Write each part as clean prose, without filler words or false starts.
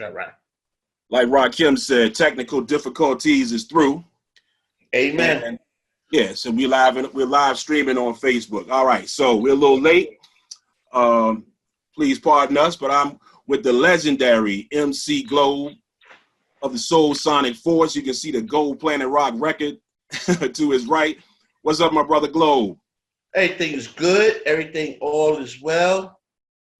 All right. Like Rakim said, technical difficulties is through. Amen. And yeah, so we're live streaming on Facebook. All right, so we're a little late. Please pardon us, but I'm with the legendary MC G.L.O.B.E of the Soul Sonic Force. You can see the Gold Planet Rock record to his right. What's up, my brother G.L.O.B.E? Everything is good. Everything all is well.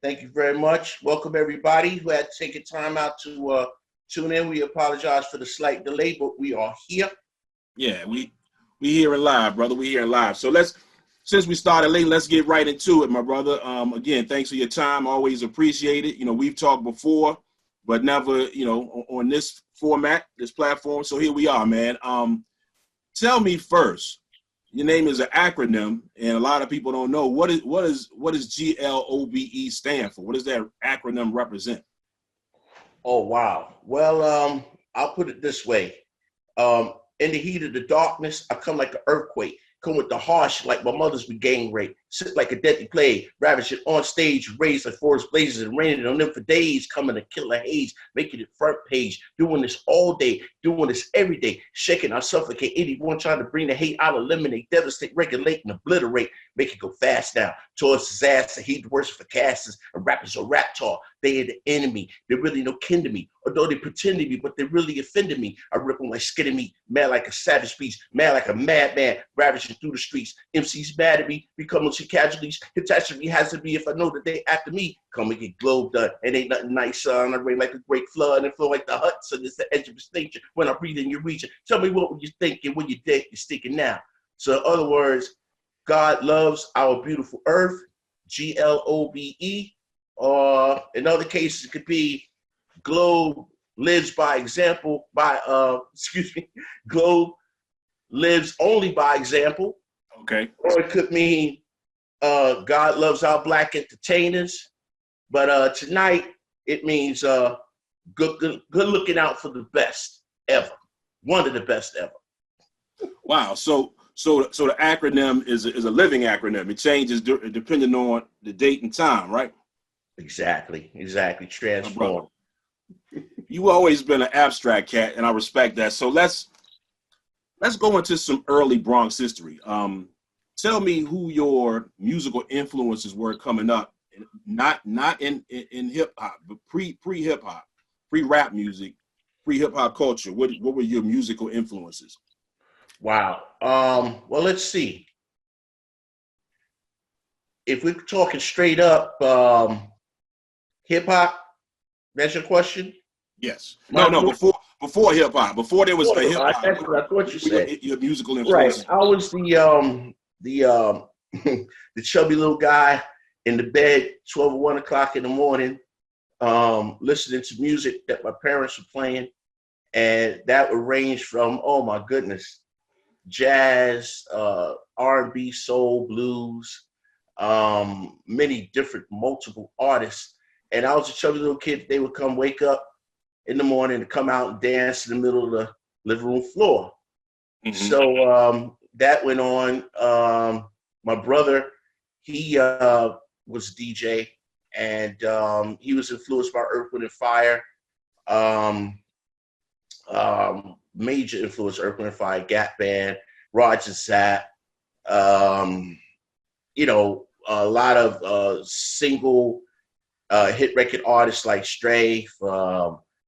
Thank you very much. Welcome everybody who had taken time out to tune in. We apologize for the slight delay, but we are here. Yeah, we hearing live, brother. We hearing live. So since we started late, let's get right into it, my brother. Again, thanks for your time. Always appreciate it. We've talked before, but never, on this format, this platform. So here we are, man. Tell me first, your name is an acronym, and a lot of people don't know what does G.L.O.B.E stand for? What does that acronym represent? Oh wow. Well, I'll put it this way. In the heat of the darkness, I come like an earthquake. Come with the harsh like my mother's been gang raped. Sit like a deadly plague, ravishing on stage, raised like forest blazes and raining on them for days, coming to kill a haze, making it front page, doing this all day, doing this every day, shaking, I suffocate anyone trying to bring the hate, I'll eliminate, devastate, regulate, and obliterate, make it go fast now, towards disaster, heat the worst for casters, and rappers are rap talk, they are the enemy, they're really no kin to me, although they pretend to be, but they really offended me, I rip them like skin of meat, mad like a savage beast, mad like a madman, ravishing through the streets, MCs mad at me, becoming casualties. Catastrophe has to be if I know that they after me. Come and get G.L.O.B.E done. It ain't nothing nice, son. I rain like a great flood and flow like the Hudson. It's the edge of extinction. When I breathe in your region, tell me what were you thinking when you're dead, you're stinking now. So in other words, God loves our beautiful earth, G.L.O.B.E. Or in other cases, it could be G.L.O.B.E lives by example, G.L.O.B.E lives only by example. Okay. Or it could mean God loves our black entertainers. But tonight, it means good looking out for the best ever. One of the best ever. Wow. So the acronym is a living acronym. It changes depending on the date and time, right? Exactly. Transform. You always been an abstract cat, and I respect that. So let's go into some early Bronx history. Tell me who your musical influences were coming up, not in hip hop, but pre hip hop, pre rap music, pre hip hop culture. What were your musical influences? Wow. Well, let's see. If we're talking straight up hip hop, that's your question? Yes. No. Before hip hop, before there was a hip hop. That's what I thought you said. Your musical influences. Right. I was the the chubby little guy in the bed, 12 or 1 o'clock in the morning, listening to music that my parents were playing, and that would range from, oh my goodness, jazz, R&B, soul, blues, many different multiple artists. And I was a chubby little kid. They would come wake up in the morning to come out and dance in the middle of the living room floor. Mm-hmm. So that went on. My brother, he was a DJ, and he was influenced by Earth, Wind, and Fire. Major influence, Earth, Wind, and Fire, Gap Band, Roger Zapp. A lot of single hit record artists like Strafe,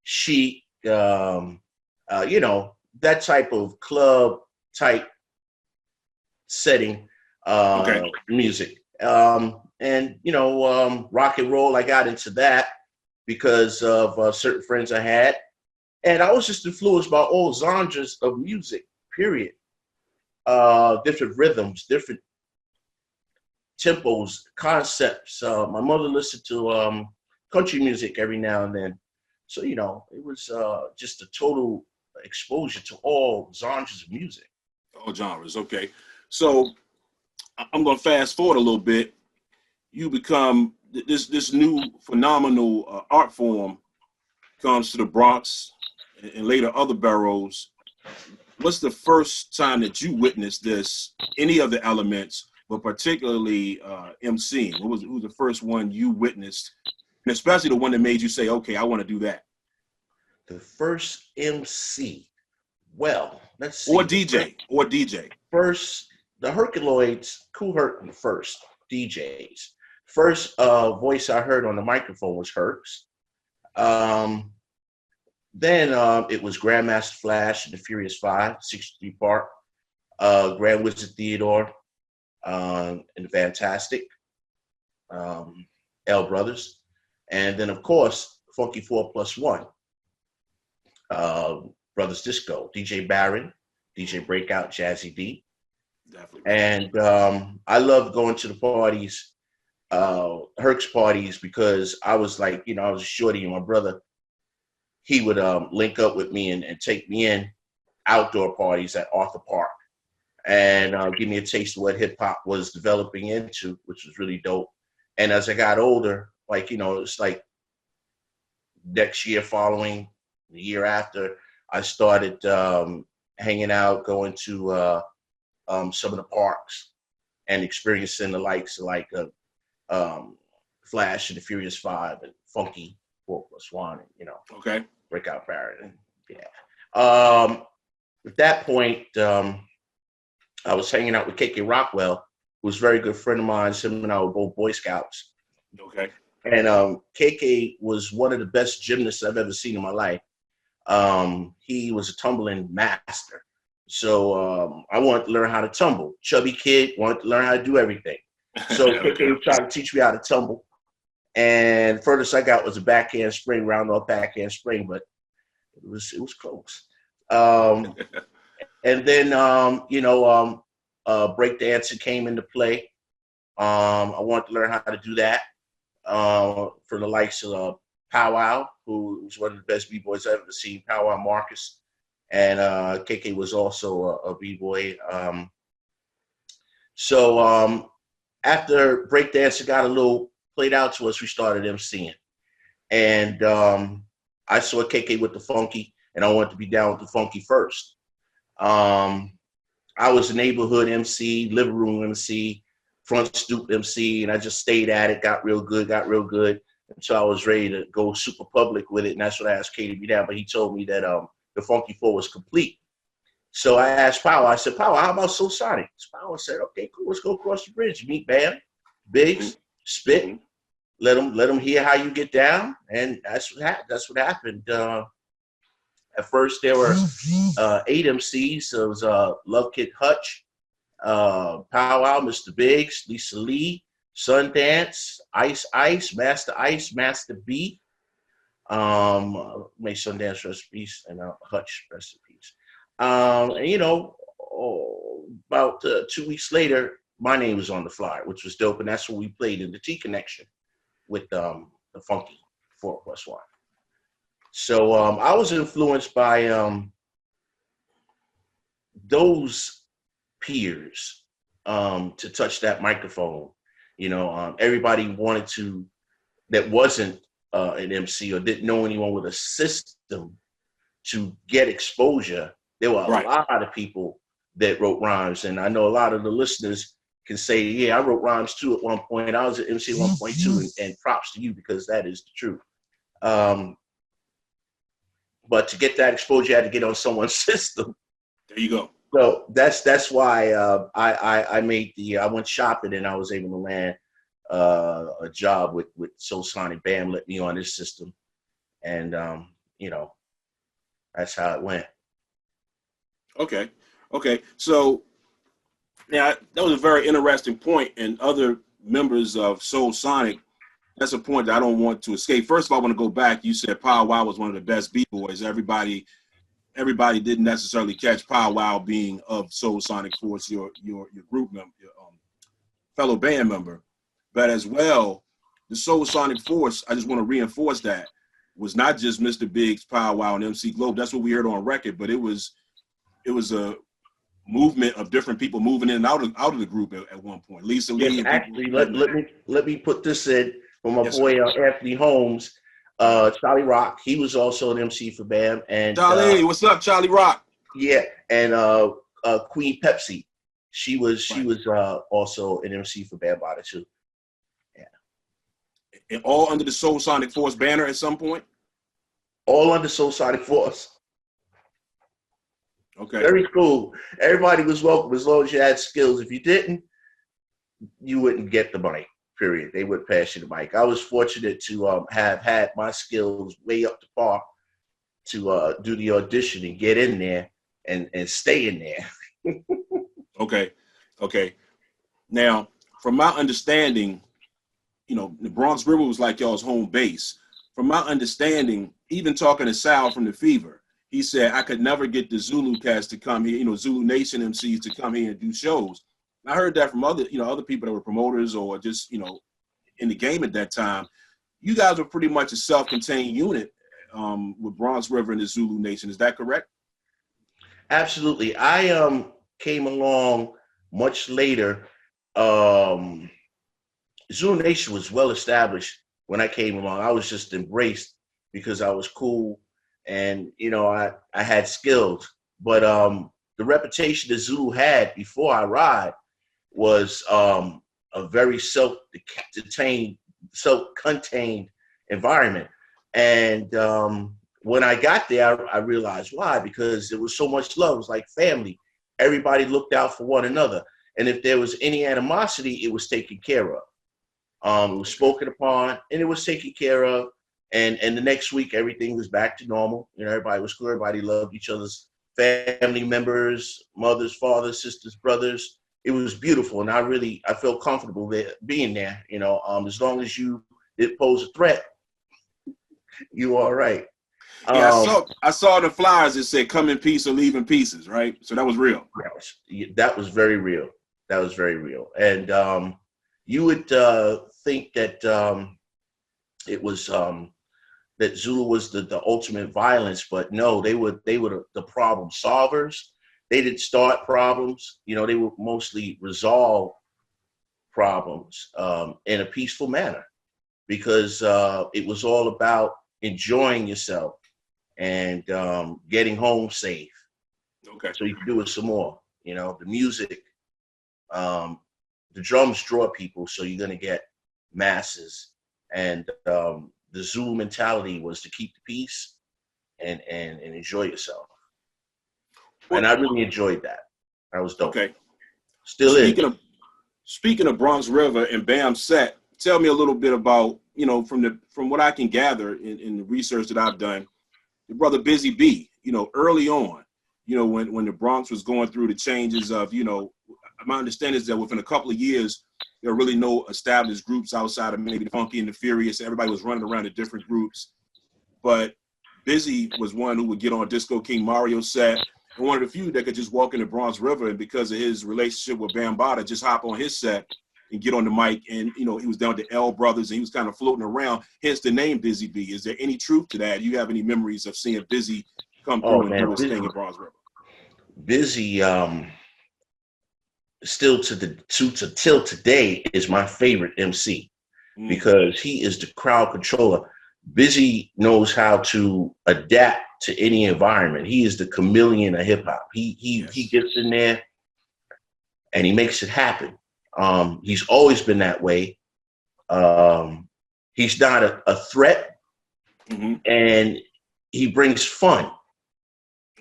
Chic, that type of club type setting music. Rock and roll, I got into that because of certain friends I had. And I was just influenced by all genres of music, period. Different rhythms, different tempos, concepts. My mother listened to country music every now and then. So, it was just a total exposure to all genres of music. All genres, okay. So I'm going to fast forward a little bit. You become this new phenomenal art form comes to the Bronx and later other boroughs. What's the first time that you witnessed this, any of the elements, but particularly MCing? Who was the first one you witnessed, and especially the one that made you say, okay, I want to do that? The first MC. Well, let's Or see. DJ. First, the Herculoids, Cool Herc were the first DJs. First voice I heard on the microphone was Herc's. Then it was Grandmaster Flash and the Furious Five, 63 Park, Grand Wizard Theodore, and the Fantastic, L Brothers, and then of course Funky 4+1, Brothers Disco, DJ Barron, DJ Breakout, Jazzy D. Definitely. And I loved going to the parties, Herc's parties, because I was like, I was a shorty, and my brother, he would link up with me and take me in outdoor parties at Arthur Park and give me a taste of what hip hop was developing into, which was really dope. And as I got older, like, it's like next year following, the year after, I started hanging out, going to some of the parks and experiencing the likes of like Flash and the Furious Five and Funky 4+1, and, Okay. Breakout Barrett. Yeah. At that point, I was hanging out with KK Rockwell, who was a very good friend of mine. Him and I were both Boy Scouts. Okay. And KK was one of the best gymnasts I've ever seen in my life. He was a tumbling master. So I wanted to learn how to tumble. Chubby kid, wanted to learn how to do everything. So Okay. KK was trying to teach me how to tumble. And furthest I got was a backhand spring, round off backhand spring, but it was close. And then breakdancing came into play. I wanted to learn how to do that for the likes of Powwow, who was one of the best b-boys I've ever seen. Powwow Marcus, and KK was also a b-boy. So after breakdancing got a little played out to us, we started MCing. And I saw KK with the funky, and I wanted to be down with the funky first. I was a neighborhood MC, living room MC, front stoop MC, and I just stayed at it, got real good, until I was ready to go super public with it. And that's what I asked K to be down, but he told me that the Funky Four was complete. So I asked Power, I said, Power, how about Soul Sonic? Power said, okay, cool, let's go across the bridge, meet Bam, Biggs, spit, let them hear how you get down. And that's what happened. At first, there were 8 MCs. So it was Love Kid Hutch, Powwow, Mr. Biggs, Lisa Lee, Sundance, Ice, Master B. May Sundance rest in peace, and Hutch rest in peace. And about 2 weeks later, my name was on the flyer, which was dope, and that's when we played in the T Connection with the Funky 4+1. So I was influenced by those peers to touch that microphone. Everybody wanted to, that wasn't an MC or didn't know anyone with a system to get exposure. There were a lot of people that wrote rhymes, and I know a lot of the listeners can say, yeah, I wrote rhymes too at one point. I was at MC at one point too, and props to you, because that is the truth. But to get that exposure, you had to get on someone's system. There you go. So that's why I went shopping, and I was able to land a job with Soul Sonic. Bam let me on his system, and that's how it went. Okay. So now that was a very interesting point, and other members of Soul Sonic, that's a point that I don't want to escape. First of all, I want to go back. You said Powwow was one of the best b-boys. Everybody didn't necessarily catch Powwow being of Soul Sonic Force, your group member, your fellow band member. But as well, the Soul Sonic Force, I just want to reinforce that, was not just Mr. Biggs, Powwow, and MC G.L.O.B.E. That's what we heard on record, but it was a movement of different people moving in and out of the group at one point. Lisa Lee. Yes, actually, let me put this in for my boy Anthony Holmes. Charlie Rock, he was also an MC for Bam. And Charlie, what's up, Charlie Rock? Yeah, and Queen Pepsi, she was also an MC for Bam Bada too. Yeah, And all under the Soul Sonic Force banner at some point. all under Soul Sonic Force. Okay. Very cool. Everybody was welcome as long as you had skills. If you didn't, you wouldn't get the mic. Period. They would pass you the mic. I was fortunate to have had my skills way up to par to do the audition and get in there and stay in there. Okay. Okay. Now, from my understanding, you know, the Bronx River was like y'all's home base. From my understanding, even talking to Sal from the Fever, he said I could never get the Zulu cast to come here, you know, Zulu Nation MCs to come here and do shows. I heard that from other, you know, other people that were promoters or just, you know, in the game at that time. You guys were pretty much a self-contained unit with Bronx River and the Zulu Nation. Is that correct? Absolutely. I came along much later. Zulu Nation was well established when I came along. I was just embraced because I was cool and, you know, I had skills. But the reputation that Zulu had before I arrived was a very self-contained environment. And when I got there, I realized why, because there was so much love. It was like family. Everybody looked out for one another. And if there was any animosity, it was taken care of. It was spoken upon and it was taken care of. And the next week, everything was back to normal. You know, everybody was cool. Everybody loved each other's family members, mothers, fathers, sisters, brothers. It was beautiful. And I felt comfortable there, being there, you know, as long as you didn't pose a threat, you all right. Yeah, I saw the flyers that said "Come in peace or leave in pieces," right? So that was real. That was very real. That was very real. And you would think that it was that Zulu was the ultimate violence, but no, they were the problem solvers. They didn't start problems. You know, they would mostly resolve problems in a peaceful manner because it was all about enjoying yourself and getting home safe. Okay. So you can do it some more. You know, the music, the drums draw people, so you're gonna get masses. And the Zulu mentality was to keep the peace and enjoy yourself. And I really enjoyed that. That was dope. Okay. Still Speaking of Bronx River and Bam set, tell me a little bit about, you know, from what I can gather in the research that I've done, your brother Busy B, you know, early on, you know, when the Bronx was going through the changes of, you know, my understanding is that within a couple of years, there were really no established groups outside of maybe the Funky and the Furious. Everybody was running around to different groups. But Busy was one who would get on Disco King Mario's set, and one of the few that could just walk in the Bronx River, and because of his relationship with Bambaataa, just hop on his set and get on the mic. And, you know, he was down to L Brothers, and he was kind of floating around, hence the name Busy B. Is there any truth to that? Do you have any memories of seeing Busy come through and do his thing in Bronx River? Busy, still till today is my favorite MC because he is the crowd controller. Busy knows how to adapt to any environment. He is the chameleon of hip hop. He gets in there and he makes it happen. He's always been that way. He's not a threat, and he brings fun.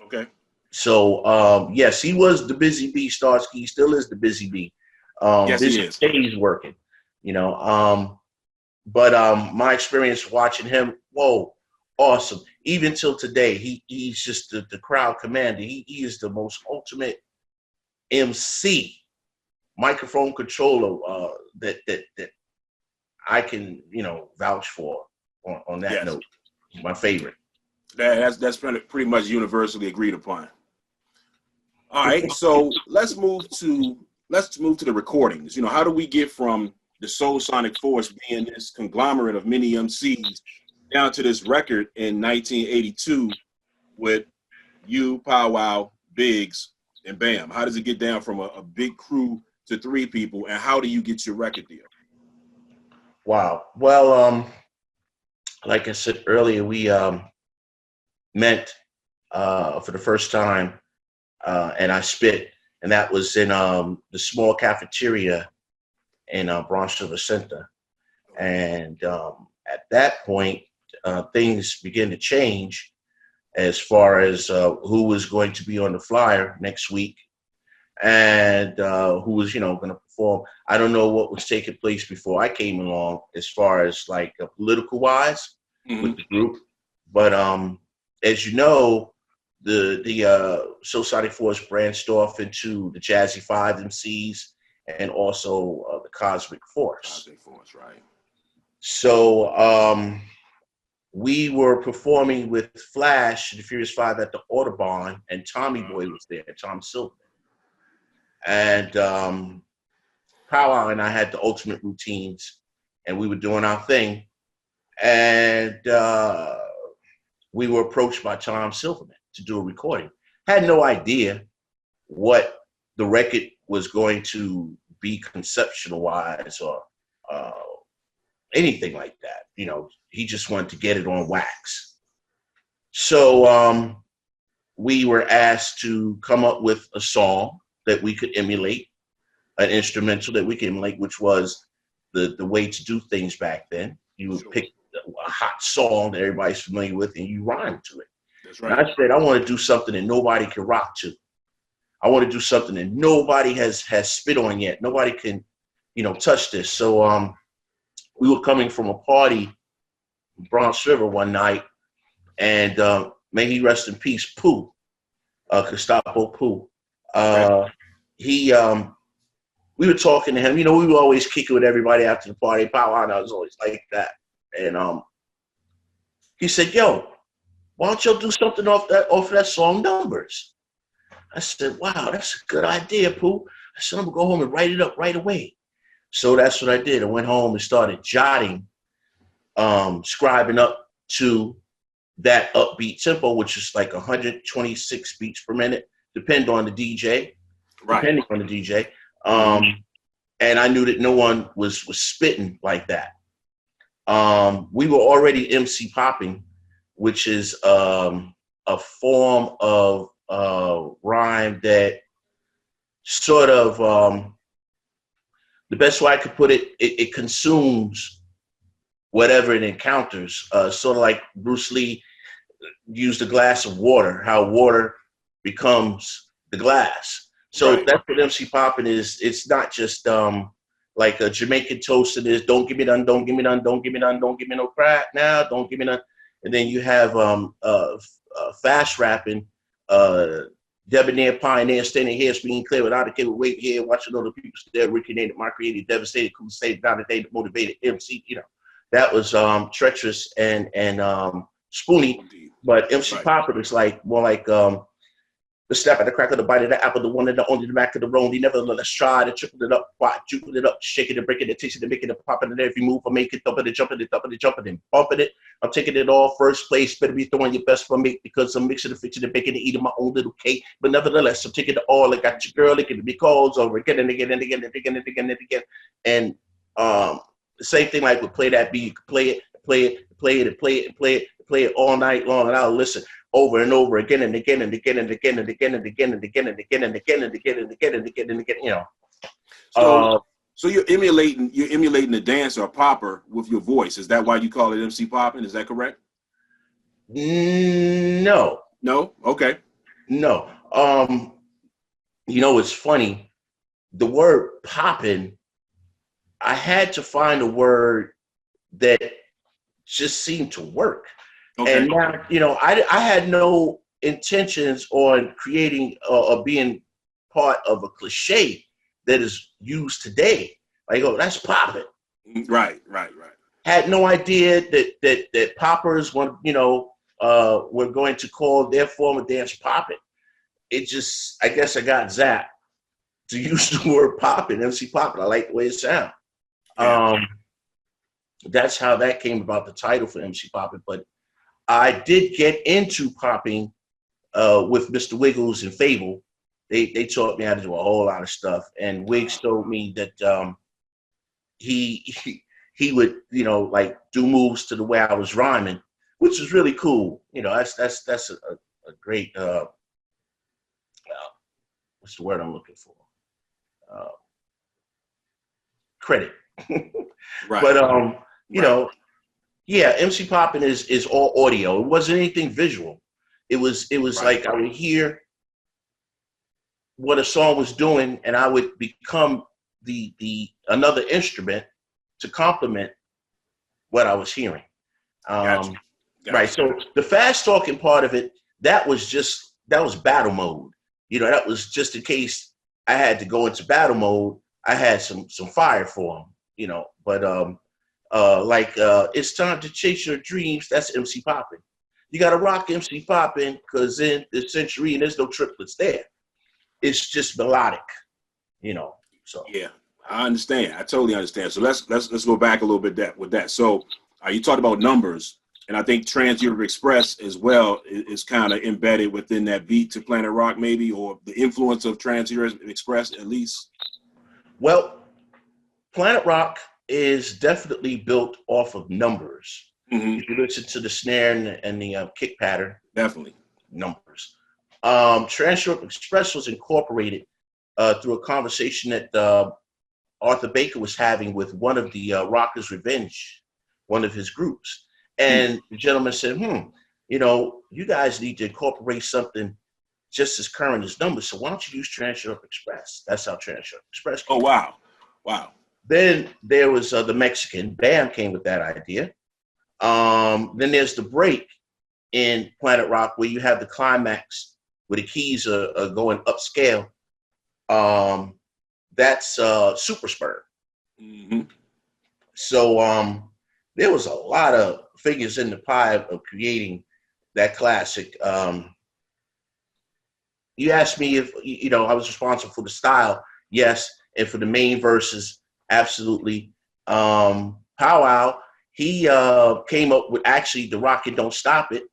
Okay. So yes, he was the Busy Bee Starsky. He still is the Busy Bee. Yes, Busy he is. stays working, you know. But my experience watching him, whoa, awesome. Even till today, he's just the crowd commander. He is the most ultimate MC, microphone controller that I can, you know, vouch for on that note. My favorite. That's pretty much universally agreed upon. All right, so let's move to the recordings. You know, how do we get from the Soul Sonic Force being this conglomerate of many MCs down to this record in 1982 with you, Pow Wow, Biggs, and Bam? How does it get down from a big crew to 3 people, and how do you get your record deal? Wow. Well, like I said earlier, we met for the first time, and I spit, and that was in the small cafeteria in Bronx River Center. And at that point, things began to change as far as who was going to be on the flyer next week and who was, going to perform. I don't know what was taking place before I came along as far as like political wise with the group. But as you know, the Society Force branched off into the Jazzy Five MCs and also the Cosmic Force. Cosmic Force, right. So we were performing with Flash and the Furious Five at the Audubon, and Tommy Boy was there, Tom Silverman. And Powwow and I had the Ultimate Routines, and we were doing our thing. And we were approached by Tom Silverman to do a recording. Had no idea what the record was going to be conceptual-wise or anything like that. He just wanted to get it on wax. So we were asked to come up with a song that we could emulate, an instrumental that we could emulate, which was the way to do things back then. You would pick a hot song that everybody's familiar with and you rhyme to it. That's right. And I said, I want to do something that nobody can rock to. I want to do something that nobody has spit on yet. Nobody can, touch this. So we were coming from a party in Bronx River one night, and may he rest in peace, Pooh, Gustavo Pooh. We were talking to him. We were always kicking with everybody after the party. Powwow, and I was always like that. And he said, "Yo, why don't you do something off that song Numbers?" I said, "Wow, that's a good idea, Pooh." I said, "I'm gonna go home and write it up right away." So that's what I did. I went home and started jotting, scribing up to that upbeat tempo, which is like 126 beats per minute, depending on the DJ. Right. Depending on the DJ. And I knew that no one was spitting like that. We were already MC popping, which is a form of rhyme that sort of, the best way I could put it, it consumes whatever it encounters. Sort of like Bruce Lee used a glass of water, how water becomes the glass. So right. That's what MC popping is. It's not just like a Jamaican toast. It is, don't give me none, don't give me none, don't give me none, don't give me no crack now, don't give me none. And then you have fast rapping, debonair pioneer, standing here, speaking clear without a kid, wait here, watching other people stare, originated, my created, devastated, crusated, validated, motivated, MC, that was treacherous and spoony. But MC right. Popper is like more like the snap at the crack of the bite of the apple, the one and the only, the back of the road. He never let us try to triple it up, juking it up, shaking it, breaking it, tasting it, making it, popping it every move. I make it, thumping it, jumping it, thumping it, jumping it, bumping it. I'm taking it all first place. Better be throwing your best for me because I'm mixing and fixing and baking and eating my own little cake. But nevertheless, I'm taking it all. I got your girl, it can be calls over again and again and again and again and again and again. And the same thing like with Play That Beat. You can play it, play it, play it, play it, play it, play it all night long, and I'll listen over and over again and again and again and again and again and again and again and again and again and again and again and again and again. So you're emulating the dancer or popper with your voice. Is that why you call it MC popping? Is that correct? No. No? Okay. No. It's funny. The word popping, I had to find a word that just seemed to work. Okay. And now, I had no intentions on creating or being part of a cliche that is used today. Like, oh, that's popping. Right. Had no idea that poppers were going to call their form of dance popping. It just, I guess I got zapped to use the word popping, MC popping. I like the way it sounds. Yeah. That's how that came about, the title for MC popping. But I did get into popping with Mr. Wiggles and Fable. They taught me how to do a whole lot of stuff. And Wiggs told me that he would, like do moves to the way I was rhyming, which is really cool. That's a great what's the word I'm looking for? Credit. Right. But you know, Yeah, MC Poppin is all audio. It wasn't anything visual. It was Right. like I would hear what a song was doing, and I would become the another instrument to complement what I was hearing. Gotcha. Right. Gotcha. So the fast talking part of it, that was battle mode. That was just in case I had to go into battle mode. I had some fire for them. But it's time to chase your dreams. That's MC Poppin. You got to rock MC Poppin because in the century and there's no triplets there. It's just melodic. So Yeah, I understand. I totally understand. So let's go back a little bit with that. So you talked about numbers, and I think Trans Europe Express as well is kind of embedded within that beat to Planet Rock, maybe, or the influence of Trans Europe Express at least. Well, Planet Rock is definitely built off of numbers. Mm-hmm. If you listen to the snare and the kick pattern, Definitely numbers. Trans Europe Express was incorporated through a conversation that Arthur Baker was having with one of the Rockers Revenge, one of his groups. And the gentleman said, you guys need to incorporate something just as current as numbers. So why don't you use Trans Europe Express? That's how Trans Europe Express came. Oh, wow. Wow. Then there was the Mexican. Bam came with that idea. Then there's the break in Planet Rock where you have the climax where the keys are going upscale. That's Super Spur. Mm-hmm. So there was a lot of figures in the pie of creating that classic. You asked me if I was responsible for the style. Yes, and for the main verses, absolutely. Pow Wow, he came up with actually the Rocket Don't Stop It.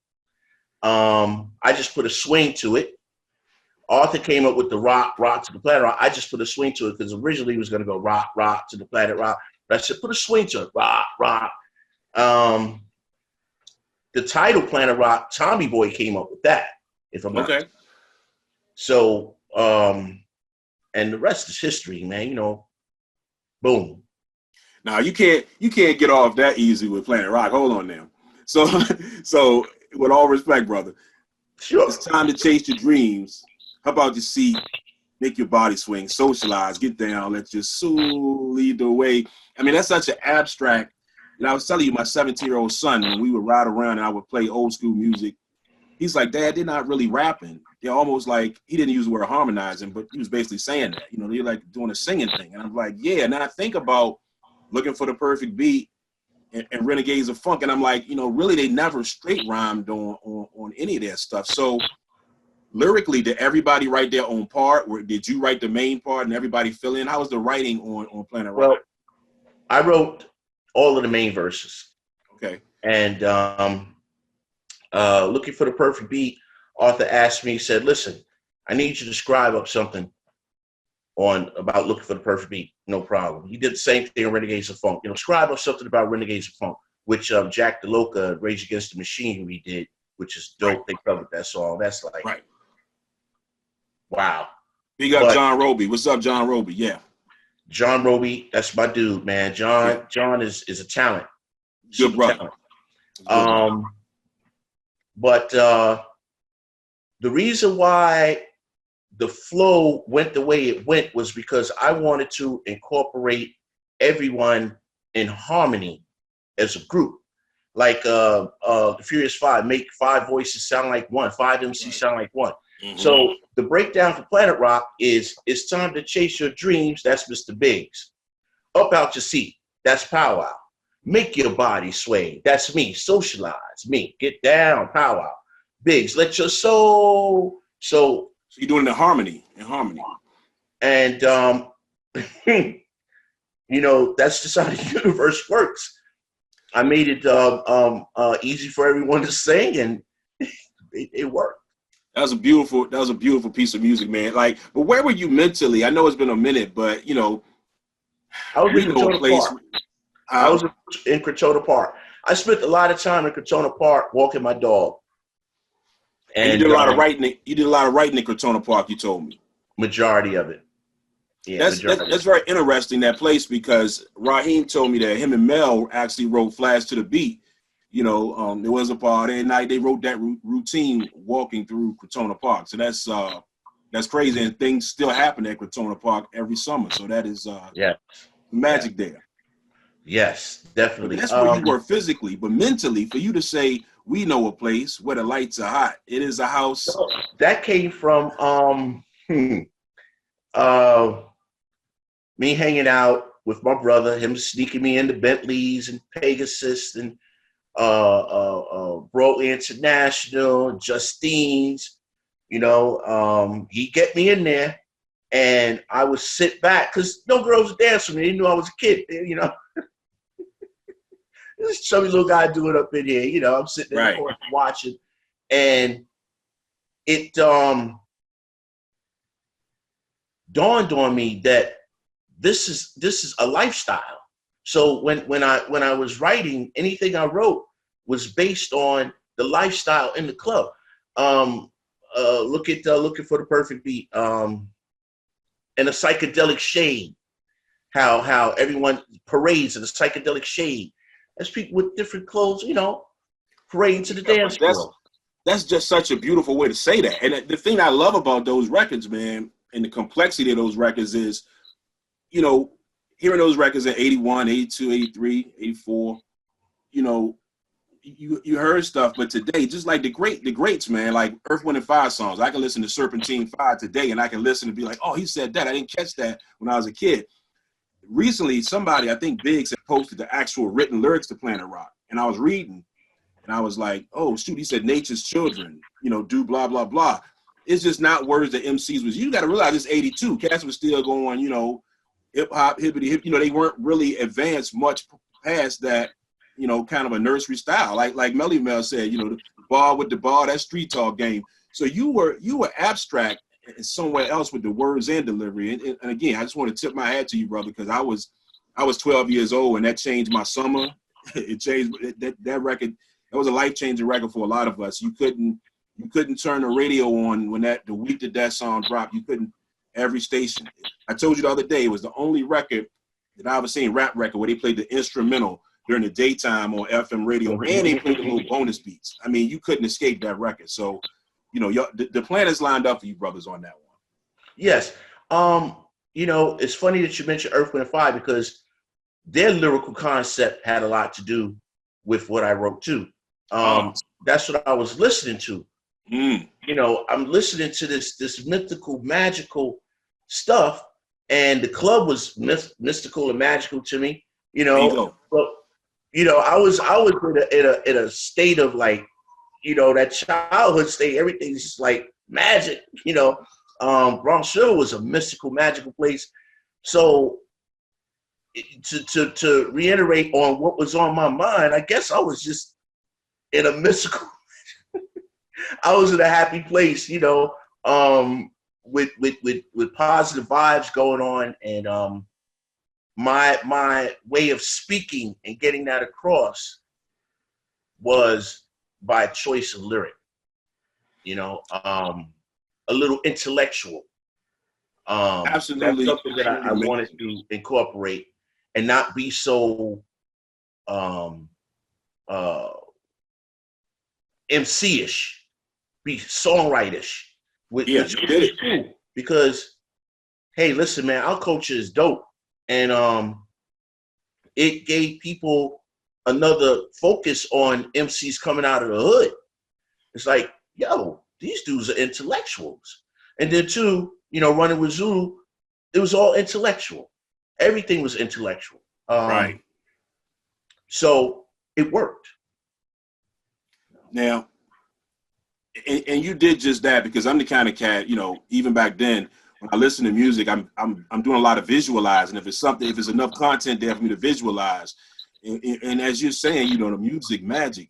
I just put a swing to it. Arthur came up with the rock to the planet rock. I just put a swing to it because originally he was going to go rock to the planet rock. But I said, put a swing to it, rock. The title Planet Rock, Tommy Boy came up with that, if I'm not Okay. So, and the rest is history, man. Boom. Now you can't get off that easy with Planet Rock. Hold on now. So with all respect, brother, Sure. it's time to chase your dreams. How about you see, make your body swing, socialize, get down, let your soul lead the way. I mean, that's such an abstract. And I was telling you, my 17-year-old son, when we would ride around and I would play old school music, he's like, Dad, they're not really rapping. They're almost like, he didn't use the word harmonizing, but he was basically saying that. They're like doing a singing thing. And I'm like, yeah. Now I think about looking for the perfect beat and Renegades of Funk. And I'm like, really, they never straight rhymed on any of that stuff. So lyrically, did everybody write their own part? Or did you write the main part and everybody fill in? How was the writing on Planet Rock? Well, I wrote all of the main verses. Okay. And looking for the perfect beat, Arthur asked me, he said, listen, I need you to scribe up something about looking for the perfect beat. No problem. He did the same thing on Renegades of Funk. Scribe up something about Renegades of Funk, which Jack DeLoca, Rage Against the Machine, we did, which is dope. Right. They covered that song. That's like, right. Wow. Big up John Roby. What's up, John Roby? Yeah. John Roby, that's my dude, man. John is a talent. Good brother. Talent. But the reason why the flow went the way it went was because I wanted to incorporate everyone in harmony as a group. Like the Furious Five, make 5 voices sound like one, 5 MCs sound like one. Mm-hmm. So the breakdown for Planet Rock is it's time to chase your dreams. That's Mr. Biggs. Up out your seat. That's Pow Wow. Make your body sway. That's me. Socialize. Me. Get down. Pow Wow. Biggs. Let your soul. So you're doing it in harmony. And that's just how the universe works. I made it easy for everyone to sing, and it worked. That was a beautiful piece of music, man. Like, but where were you mentally? I know it's been a minute, but I was in Crotona Park. I was in Crotona Park. I spent a lot of time in Crotona Park walking my dog. And you did a lot of writing. You did a lot of writing in Crotona Park. You told me. Majority of it. Yeah, that's very interesting, that place, because Raheem told me that him and Mel actually wrote Flash to the Beat, There was a party at night. They wrote that routine walking through Crotona Park. So that's crazy. And things still happen at Crotona Park every summer. So that is Yeah. magic there. Yes, But definitely. that's where you were physically. But mentally, for you to say, we know a place where the lights are hot. It is a house. That came from uh, me hanging out with my brother, him sneaking me into Bentleys and Pegasus and Broadway International, Justine's. He get me in there, and I would sit back because no girls would dance with me. They knew I was a kid. This chubby little guy doing up in here. I'm sitting in the corner watching, and it dawned on me that this is a lifestyle. So when I was writing, anything I wrote was based on the lifestyle in the club. Look at Looking for the Perfect Beat, and a psychedelic shade. How everyone parades in a psychedelic shade. There's people with different clothes, parading to the dance floor. That's just such a beautiful way to say that. And the thing I love about those records, man, and the complexity of those records is, hearing those records in 81, 82, 83, 84, you heard stuff, but today, just like the greats, man, like Earth, Wind & Fire songs, I can listen to Serpentine 5 today, and I can listen and be like, oh, he said that. I didn't catch that when I was a kid. Recently, somebody, I think Biggs, had posted the actual written lyrics to Planet Rock, and I was reading, and I was like, oh, shoot, he said nature's children, do blah, blah, blah. It's just not words that MCs was. You got to realize it's 82. Cats was still going, hip-hop, hippity-hip. They weren't really advanced much past that, kind of a nursery style. Like Melly Mel said, the ball with the ball, that street talk game. So you were abstract somewhere else with the words and delivery. And again, I just want to tip my hat to you, brother, because I was 12 years old, and that changed my summer. It changed that record. That was a life-changing record for a lot of us. You couldn't turn the radio on when the week that song dropped. You couldn't. Every station. I told you the other day, it was the only record that I ever seen, rap record, where they played the instrumental during the daytime on FM radio, and they played the little bonus beats. I mean, you couldn't escape that record. So, the planets lined up for you brothers on that one. Yes. It's funny that you mentioned Earth, Wind & Fire, because their lyrical concept had a lot to do with what I wrote too. That's what I was listening to. I'm listening to this mythical, magical stuff, and the club was mystical and magical to me. But I was in a state of like, that childhood state. Everything's just like magic. Bronx Hill was a mystical, magical place. So to reiterate on what was on my mind, I guess I was just in a mystical. I was in a happy place, with positive vibes going on, and my way of speaking and getting that across was by choice of lyric, a little intellectual. Absolutely, that's something that I wanted to incorporate and not be so MC-ish. Be songwriterish, which is cool, because hey, listen, man, our culture is dope, and it gave people another focus on MCs coming out of the hood. It's like, yo, these dudes are intellectuals, and then too, running with Zulu, it was all intellectual. Everything was intellectual, right? So it worked. Now. And you did just that, because I'm the kind of cat, even back then, when I listen to music, I'm doing a lot of visualizing. If it's enough content there for me to visualize, and as you're saying, the music magic,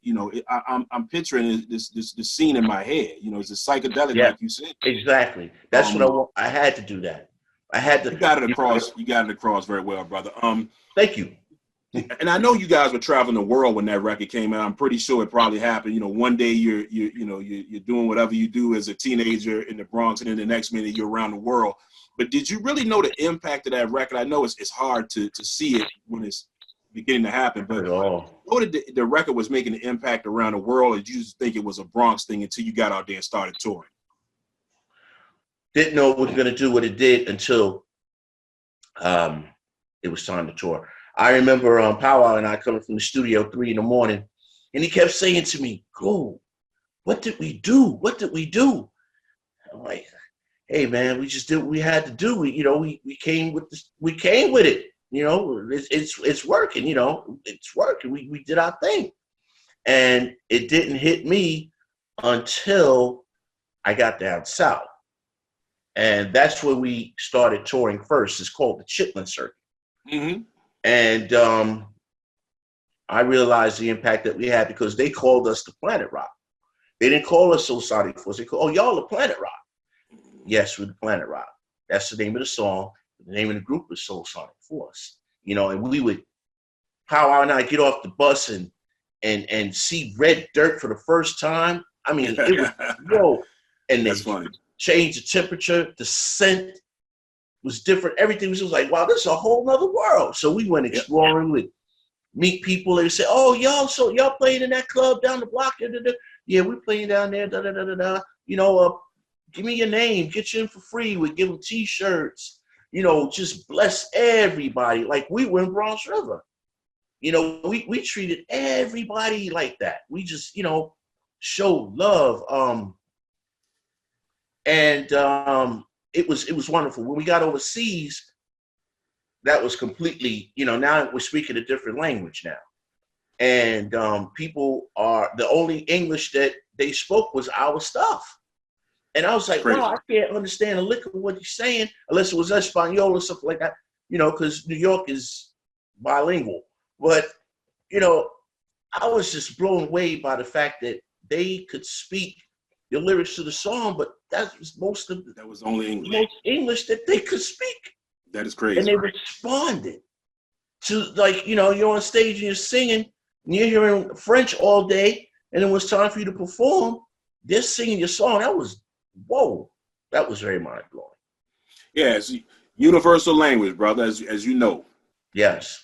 I'm picturing this scene in my head. It's a psychedelic, like you said. Exactly. That's what I want. I had to do that. I had to. You got it across. You got it across very well, brother. Thank you. And I know you guys were traveling the world when that record came out. I'm pretty sure it probably happened. One day you're doing whatever you do as a teenager in the Bronx, and then the next minute you're around the world. But did you really know the impact of that record? I know it's hard to see it when it's beginning to happen. But Not at all. what did the record was making an impact around the world, or did you just think it was a Bronx thing until you got out there and started touring? Didn't know it was going to do what it did until it was time to tour. I remember Powwow and I coming from the studio 3 in the morning, and he kept saying to me, "Go, what did we do? What did we do?" I'm like, "Hey man, we just did what we had to do. We came with this. We came with it. It's working. It's working. We did our thing." And it didn't hit me until I got down south. And that's where we started touring first. It's called the Chitlin Circuit. Mm-hmm. And I realized the impact that we had because they called us the Planet Rock. They didn't call us Soul Sonic Force. They called, "Oh, y'all the Planet Rock." Yes, we're the Planet Rock. That's the name of the song. The name of the group was Soul Sonic Force. And we would, Powwow and I, get off the bus and see red dirt for the first time. I mean, it was, and That's they funny. changed the temperature, the scent was different. Everything was just like, wow, this is a whole nother world. So we went exploring, with meet people. They say, "Oh, y'all playing in that club down the block?" Da, da, da. "Yeah, we're playing down there. Da, da, da, da, da. Give me your name, get you in for free." We give them T-shirts. Just bless everybody like we were in Bronx River. We treated everybody like that. We just, showed love. And it was wonderful. When we got overseas, that was completely, now we're speaking a different language now. And people the only English that they spoke was our stuff. And I was like, Crazy. wow, I can't understand a lick of what he's saying unless it was Espanol or something like that, because New York is bilingual. But, I was just blown away by the fact that they could speak the lyrics to the song, but that was that was only English. Most English that they could speak. That is crazy. And they responded to, like, you're on stage and you're singing and you're hearing French all day, and then when it's time for you to perform, they're singing your song. That was, whoa, that was very mind-blowing. Yeah, it's universal language, brother, as you know. Yes.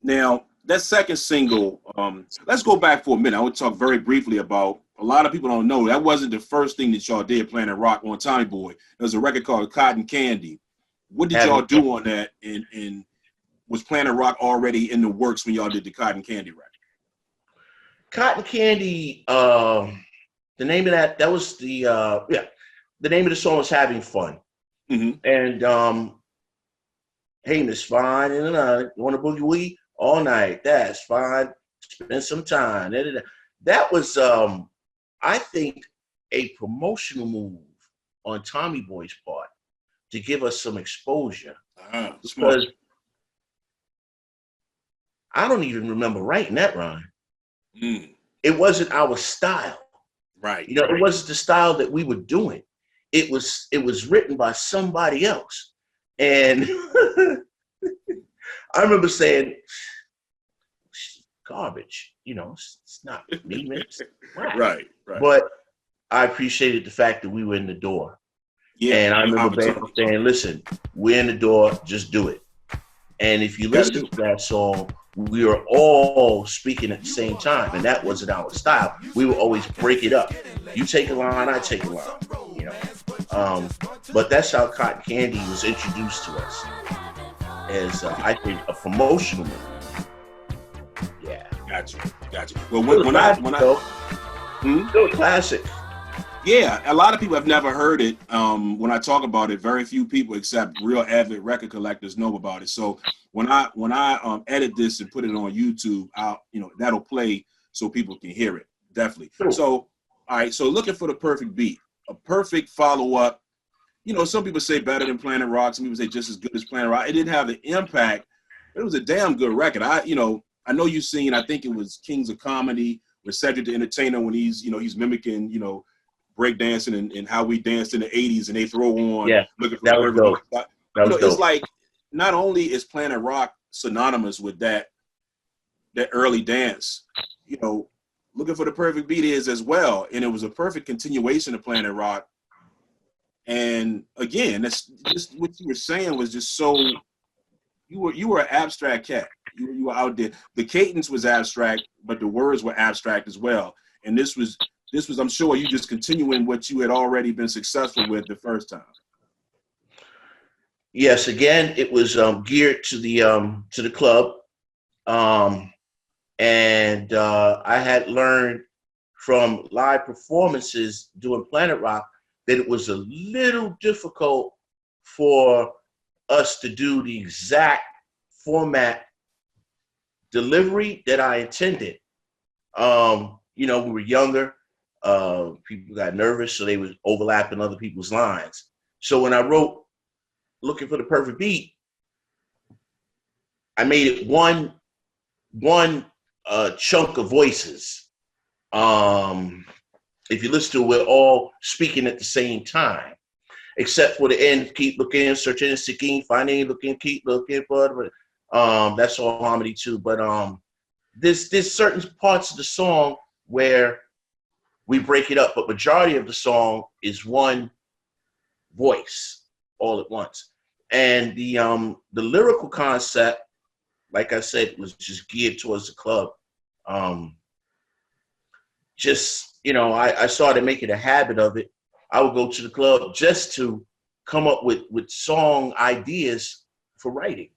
Now, that second single, let's go back for a minute. I want to talk very briefly about, a lot of people don't know, that wasn't the first thing that y'all did, Planet Rock, on Tommy Boy. There was a record called Cotton Candy. What did y'all do on that? And was Planet Rock already in the works when y'all did the Cotton Candy record? Cotton Candy, the name of that was the name of the song was Having Fun. Mm-hmm. And hey, Miss Fine, and you want to boogie woogie all night? That's fine. Spend some time. That was, I think, a promotional move on Tommy Boy's part to give us some exposure. Because I don't even remember writing that rhyme. It wasn't our style. Right. It wasn't the style that we were doing. It was written by somebody else. And I remember saying, garbage, it's not me, man. Right. But I appreciated the fact that we were in the door. Yeah. And I remember Bam saying, listen, we're in the door, just do it. And if you listen to that song, we were all speaking at the same time, and that wasn't our style. We would always break it up. You take a line, I take a line, But that's how Cotton Candy was introduced to us as, I think, a promotional move. Yeah. Gotcha. Well, when I still a classic. Yeah, a lot of people have never heard it. When I talk about it, very few people, except real avid record collectors, know about it. So when I edit this and put it on YouTube, that'll play so people can hear it. Definitely. Cool. So, all right. So looking for the perfect beat, a perfect follow up. Some people say better than Planet Rock. Some people say just as good as Planet Rock. It didn't have the impact, but it was a damn good record. I know you seen. I think it was Kings of Comedy with Cedric the Entertainer when he's mimicking breakdancing and how we danced in the 80s, and they throw on looking for that was dope. It's like, not only is Planet Rock synonymous with that early dance, looking for the perfect beat is as well, and it was a perfect continuation of Planet Rock. And again, that's just what you were saying was just so, you were an abstract cat. You were out there. The cadence was abstract, but the words were abstract as well. And this was, I'm sure, you just continuing what you had already been successful with the first time. Yes, again, it was geared to the club, and I had learned from live performances doing Planet Rock that it was a little difficult for us to do the exact format delivery that I intended. We were younger. People got nervous, so they was overlapping other people's lines. So when I wrote Looking for the Perfect Beat, I made it one chunk of voices. If you listen to it, we're all speaking at the same time, except for the end, keep looking, searching and seeking, finding, looking, keep looking for. That's all harmony too. But there's certain parts of the song where we break it up, but majority of the song is one voice all at once. And the lyrical concept, like I said, was just geared towards the club. I started making a habit of it. I would go to the club just to come up with song ideas for writing.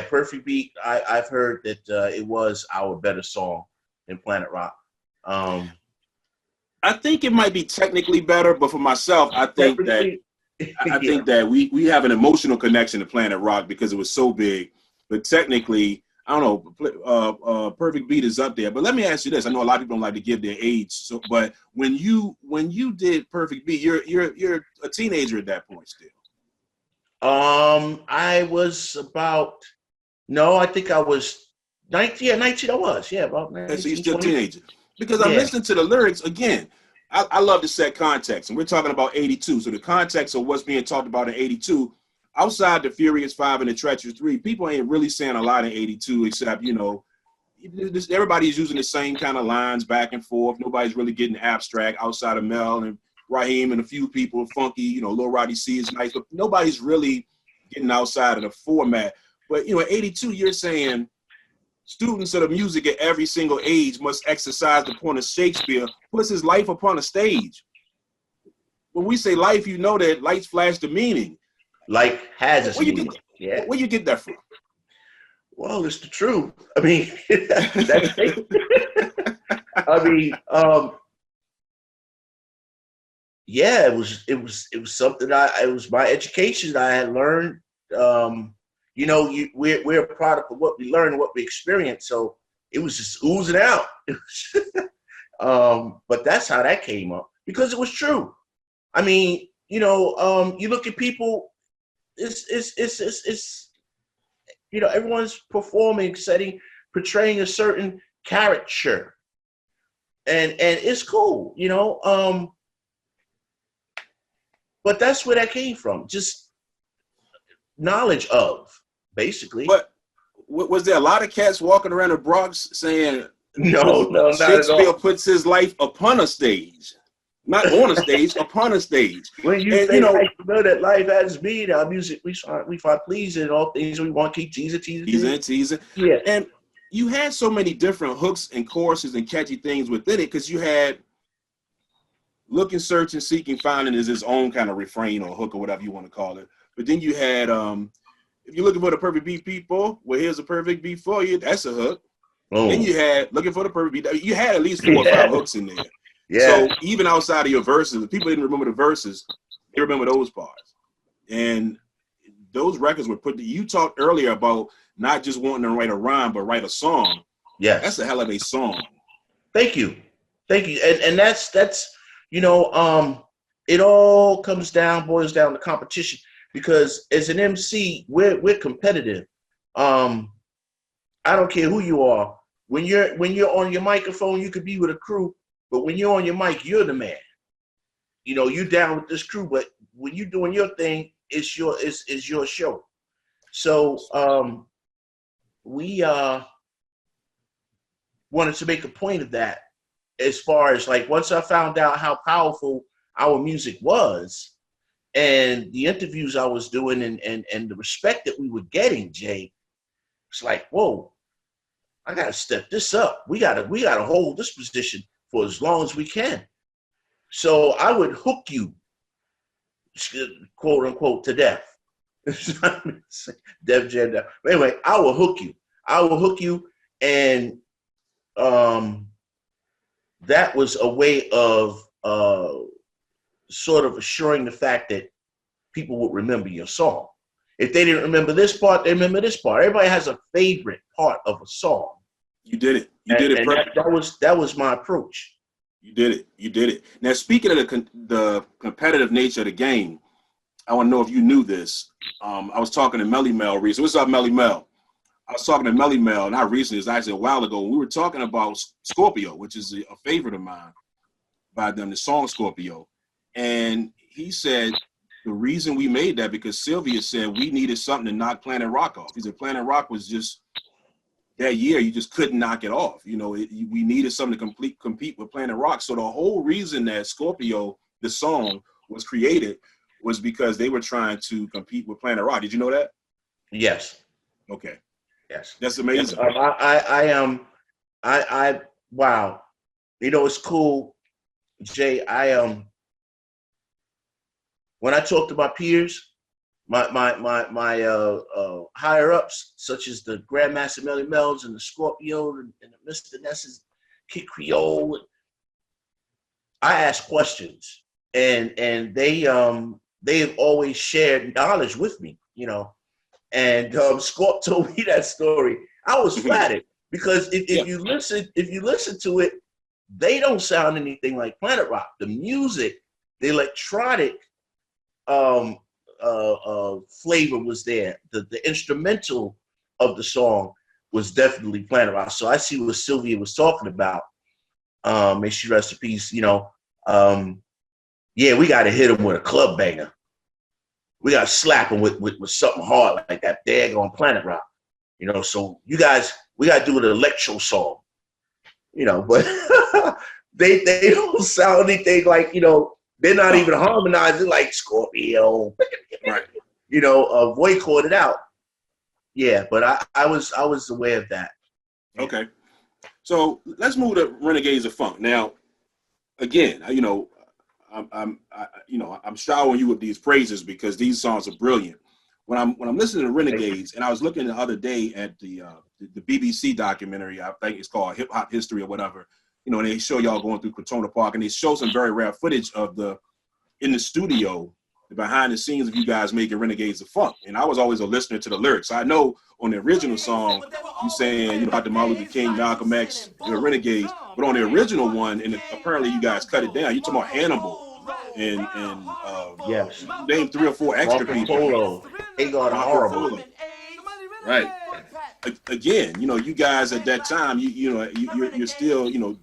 Perfect Beat, I've heard that it was our better song than Planet Rock. I think it might be technically better, but for myself, I think that we have an emotional connection to Planet Rock because it was so big. But technically, I don't know. Perfect Beat is up there. But let me ask you this: I know a lot of people don't like to give their age, but when you did Perfect Beat, you're a teenager at that point still. I was I think I was 19. Yeah, 19 I was. Yeah, about 19. So you're still a teenager. Because Yeah. I'm listening to the lyrics again. I love to set context, and we're talking about 82. So the context of what's being talked about in 82, outside the Furious 5 and the Treacherous 3, people ain't really saying a lot in 82, except, everybody's using the same kind of lines back and forth. Nobody's really getting abstract outside of Mel and Raheem and a few people, Funky, Lil Roddy C is nice, but nobody's really getting outside of the format. But, in 82, you're saying students of the music at every single age must exercise the point of Shakespeare, puts his life upon a stage. When we say life, that lights flash the meaning. Life has its meaning. Where you get that from? Well, it's the truth. I mean, that's it was something it was my education I had learned. We're a product of what we learn and what we experience. So it was just oozing out. But that's how that came up because it was true. I mean, you look at people, it's everyone's performing, portraying a certain character. And it's cool, but that's where that came from. Just knowledge of, basically. But was there a lot of cats walking around the Bronx saying, no, Shakespeare puts his life upon a stage? Not on a stage, upon a stage. When you say life, that life has meaning, our music, we find pleasing in all things we want to keep teasing. Yeah. And you had so many different hooks and choruses and catchy things within it because you had looking, searching, seeking, finding is his own kind of refrain or hook or whatever you want to call it. But then you had, if you're looking for the perfect beat, people, well, here's a perfect beat for you. That's a hook. Oh. Then you had looking for the perfect beat. You had at least 4 or 5 hooks in there. Yeah. So even outside of your verses, if people didn't remember the verses, they remember those parts. And those records were you talked earlier about not just wanting to write a rhyme, but write a song. Yes. That's a hell of a song. Thank you. And that's it all boils down to competition because as an MC, we're competitive. I don't care who you are. When you're on your microphone, you could be with a crew. But when you're on your mic, you're the man. You're down with this crew, but when you're doing your thing, it's your show. So we wanted to make a point of that as far as like once I found out how powerful our music was and the interviews I was doing and the respect that we were getting, Jay, it's like, whoa, I gotta step this up. We gotta hold this position for as long as we can. So I would hook you, quote unquote, to death. Def Jam. But anyway, I will hook you. I will hook you, and that was a way of sort of assuring the fact that people would remember your song. If they didn't remember this part, they remember this part. Everybody has a favorite part of a song. You did it. You did it perfect. That was my approach. You did it. You did it. Now, speaking of the competitive nature of the game, I want to know if you knew this. I was talking to Melly Mel recently. What's up, Melly Mel? I was talking to Melly Mel, not recently, it's actually a while ago. We were talking about Scorpio, which is a favorite of mine by them, the song Scorpio. And he said the reason we made that because Sylvia said we needed something to knock Planet Rock off. He said Planet Rock was just that year, you just couldn't knock it off. You know, we needed something to compete with Planet Rock. So the whole reason that Scorpio, the song, was created was because they were trying to compete with Planet Rock. Did you know that? Yes. Okay. Yes. That's amazing. Yes, wow. You know, it's cool, Jay. When I talk to my peers, my higher ups, such as the Grandmaster Melly Mel's and the Scorpio and the Mr. Ness's Kid Creole, I ask questions, and they have always shared knowledge with me, you know. And Scorp told me that story. I was flattered because if you listen to it, they don't sound anything like Planet Rock. The music, the electronic flavor was there. The instrumental of the song was definitely Planet Rock. So I see what Sylvia was talking about. May she rest in peace. You know, yeah, we got to hit him with a club banger. We got to slap him with something hard like that daggone Planet Rock. You know, so you guys, we got to do an electro song. You know, but they don't sound anything like, you know, they're not even harmonizing like Scorpio. Right. You know, boycott it out. Yeah, but I was aware of that. Okay. So let's move to Renegades of Funk. Now, again, you know, I'm showering you with these praises because these songs are brilliant. When I'm listening to Renegades, and I was looking the other day at the BBC documentary, I think it's called Hip Hop History or whatever. You know, and they show y'all going through Crotona Park, and they show some very rare footage of in the studio, the behind the scenes of you guys making Renegades of Funk. And I was always a listener to the lyrics. I know on the original song, you saying, you know, about the Martin Luther King, Malcolm X, and the Renegades, but on the original one, and apparently you guys cut it down. You're talking about Hannibal and Yes. name 3 or 4 extra Marco people. Polo. They got horrible. Right. Again, you know, you guys at that time, you're still, you know,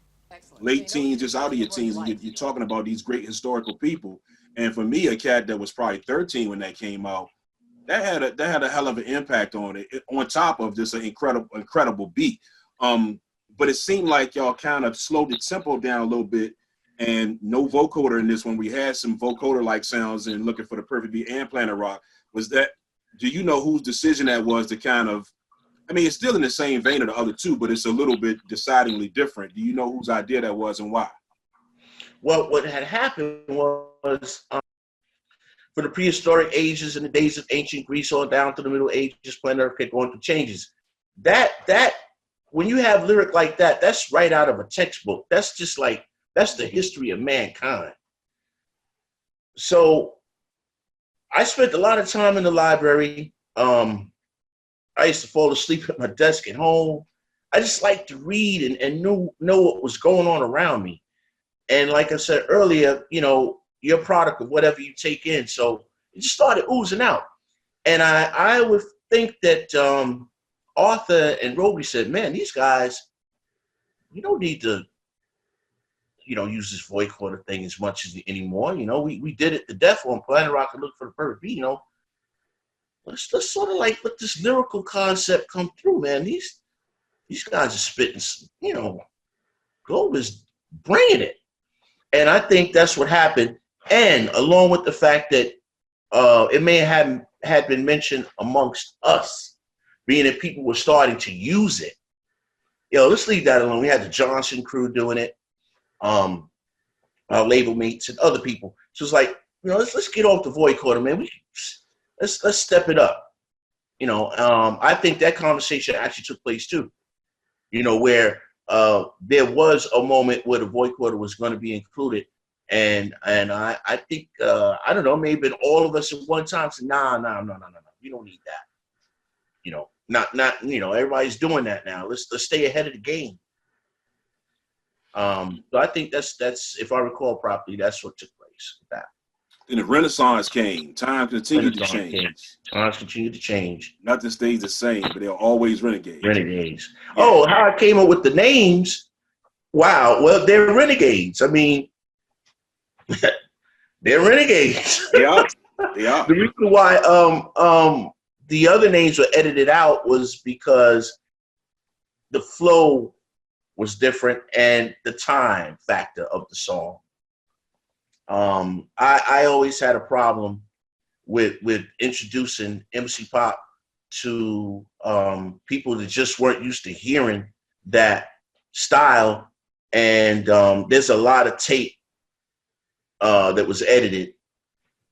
late teens, just out of your teens, and you're talking about these great historical people. And for me, a cat that was probably 13 when that came out, that had a hell of an impact on it, on top of just an incredible beat. But it seemed like y'all kind of slowed the tempo down a little bit, and no vocoder in this one. We had some vocoder-like sounds in Looking for the Perfect Beat and Planet Rock. Do you know whose decision that was to kind of, I mean, it's still in the same vein of the other two, but it's a little bit decidedly different. Do you know whose idea that was and why? Well, what had happened was for the prehistoric ages and the days of ancient Greece on down to the Middle Ages, planet Earth kept going through changes. That when you have lyric like that, that's right out of a textbook. That's just like, that's the history of mankind. So I spent a lot of time in the library. I used to fall asleep at my desk at home. I just liked to read and know what was going on around me. And like I said earlier, you know, you're a product of whatever you take in. So it just started oozing out. And I would think that Arthur and Roby said, man, these guys, you don't need to, you know, use this vocoder thing as much as anymore. You know, we did it to death on Planet Rock and Look for the Perfect Beat, you know. Let's sort of like let this lyrical concept come through, man. These guys are spitting, you know, G.L.O.B.E is bringing it. And I think that's what happened. And along with the fact that it may have had been mentioned amongst us, being that people were starting to use it. Let's leave that alone. We had the Johnson crew doing it, our label mates and other people. So it's like, let's get off the voiceover, man. Let's step it up. I think that conversation actually took place too. Where there was a moment where the voiceover was going to be included, and I think I don't know, maybe all of us at one time said, no, we don't need that. Not everybody's doing that now. Let's stay ahead of the game. So I think that's if I recall properly, that's what took place with that. Then the Renaissance came. Times continued to change. Times continue to change. Nothing stays the same, but they're always renegades. Renegades. Yeah. Yeah. How I came up with the names? Wow. Well, they're renegades. I mean, they're renegades. They are. They are. The reason why the other names were edited out was because the flow was different and the time factor of the song. I always had a problem with introducing MC Pop to people that just weren't used to hearing that style, and there's a lot of tape that was edited,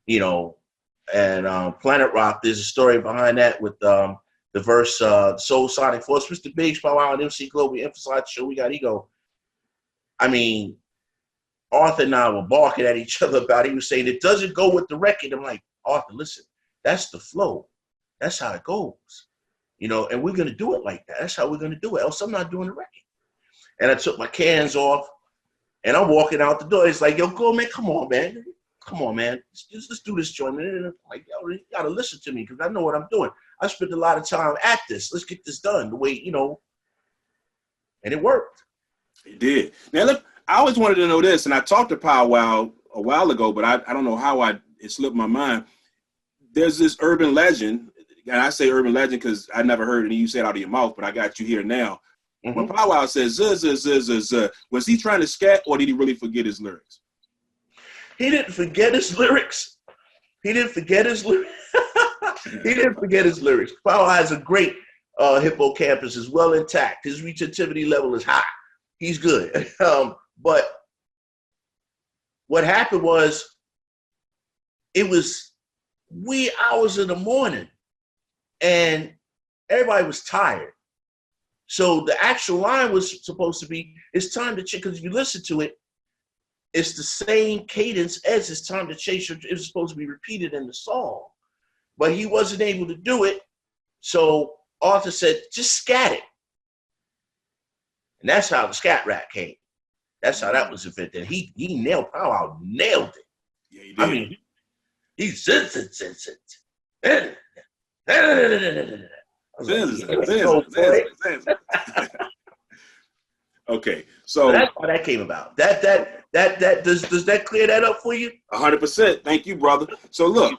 and Planet Rock, there's a story behind that with the verse Soul Sonic Force, Mr. Biggs, Power Out, MC G.L.O.B.E, emphasize the show, we got ego. I mean, Arthur and I were barking at each other about it. He was saying it doesn't go with the record. I'm like, Arthur, listen, that's the flow. That's how it goes. And we're gonna do it like that. That's how we're gonna do it. Else I'm not doing the record. And I took my cans off and I'm walking out the door. It's like, yo, go, man, come on, man. Let's do this joint. And I'm like, yo, you gotta listen to me because I know what I'm doing. I spent a lot of time at this. Let's get this done the way, and it worked. It did. Now, look, I always wanted to know this, and I talked to Pow Wow a while ago, but I don't know how it slipped my mind. There's this urban legend, and I say urban legend because I never heard any you say it out of your mouth, but I got you here now. Mm-hmm. When Pow Wow says, was he trying to scat, or did he really forget his lyrics? He didn't forget his lyrics. He didn't forget his lyrics. Pow Wow has a great hippocampus, is well intact. His retentivity level is high. He's good. But what happened was, it was wee hours in the morning and everybody was tired. So the actual line was supposed to be, it's time to chase, because if you listen to it, it's the same cadence as it's time to chase. It was supposed to be repeated in the song, but he wasn't able to do it. So Arthur said, just scat it. And that's how the scat rap came. That's how that was invented. He nailed Pow Wow, nailed it. Yeah, he did. I mean, he's okay, so that's how that came about. That does that clear that up for you? 100%. Thank you, brother. So look,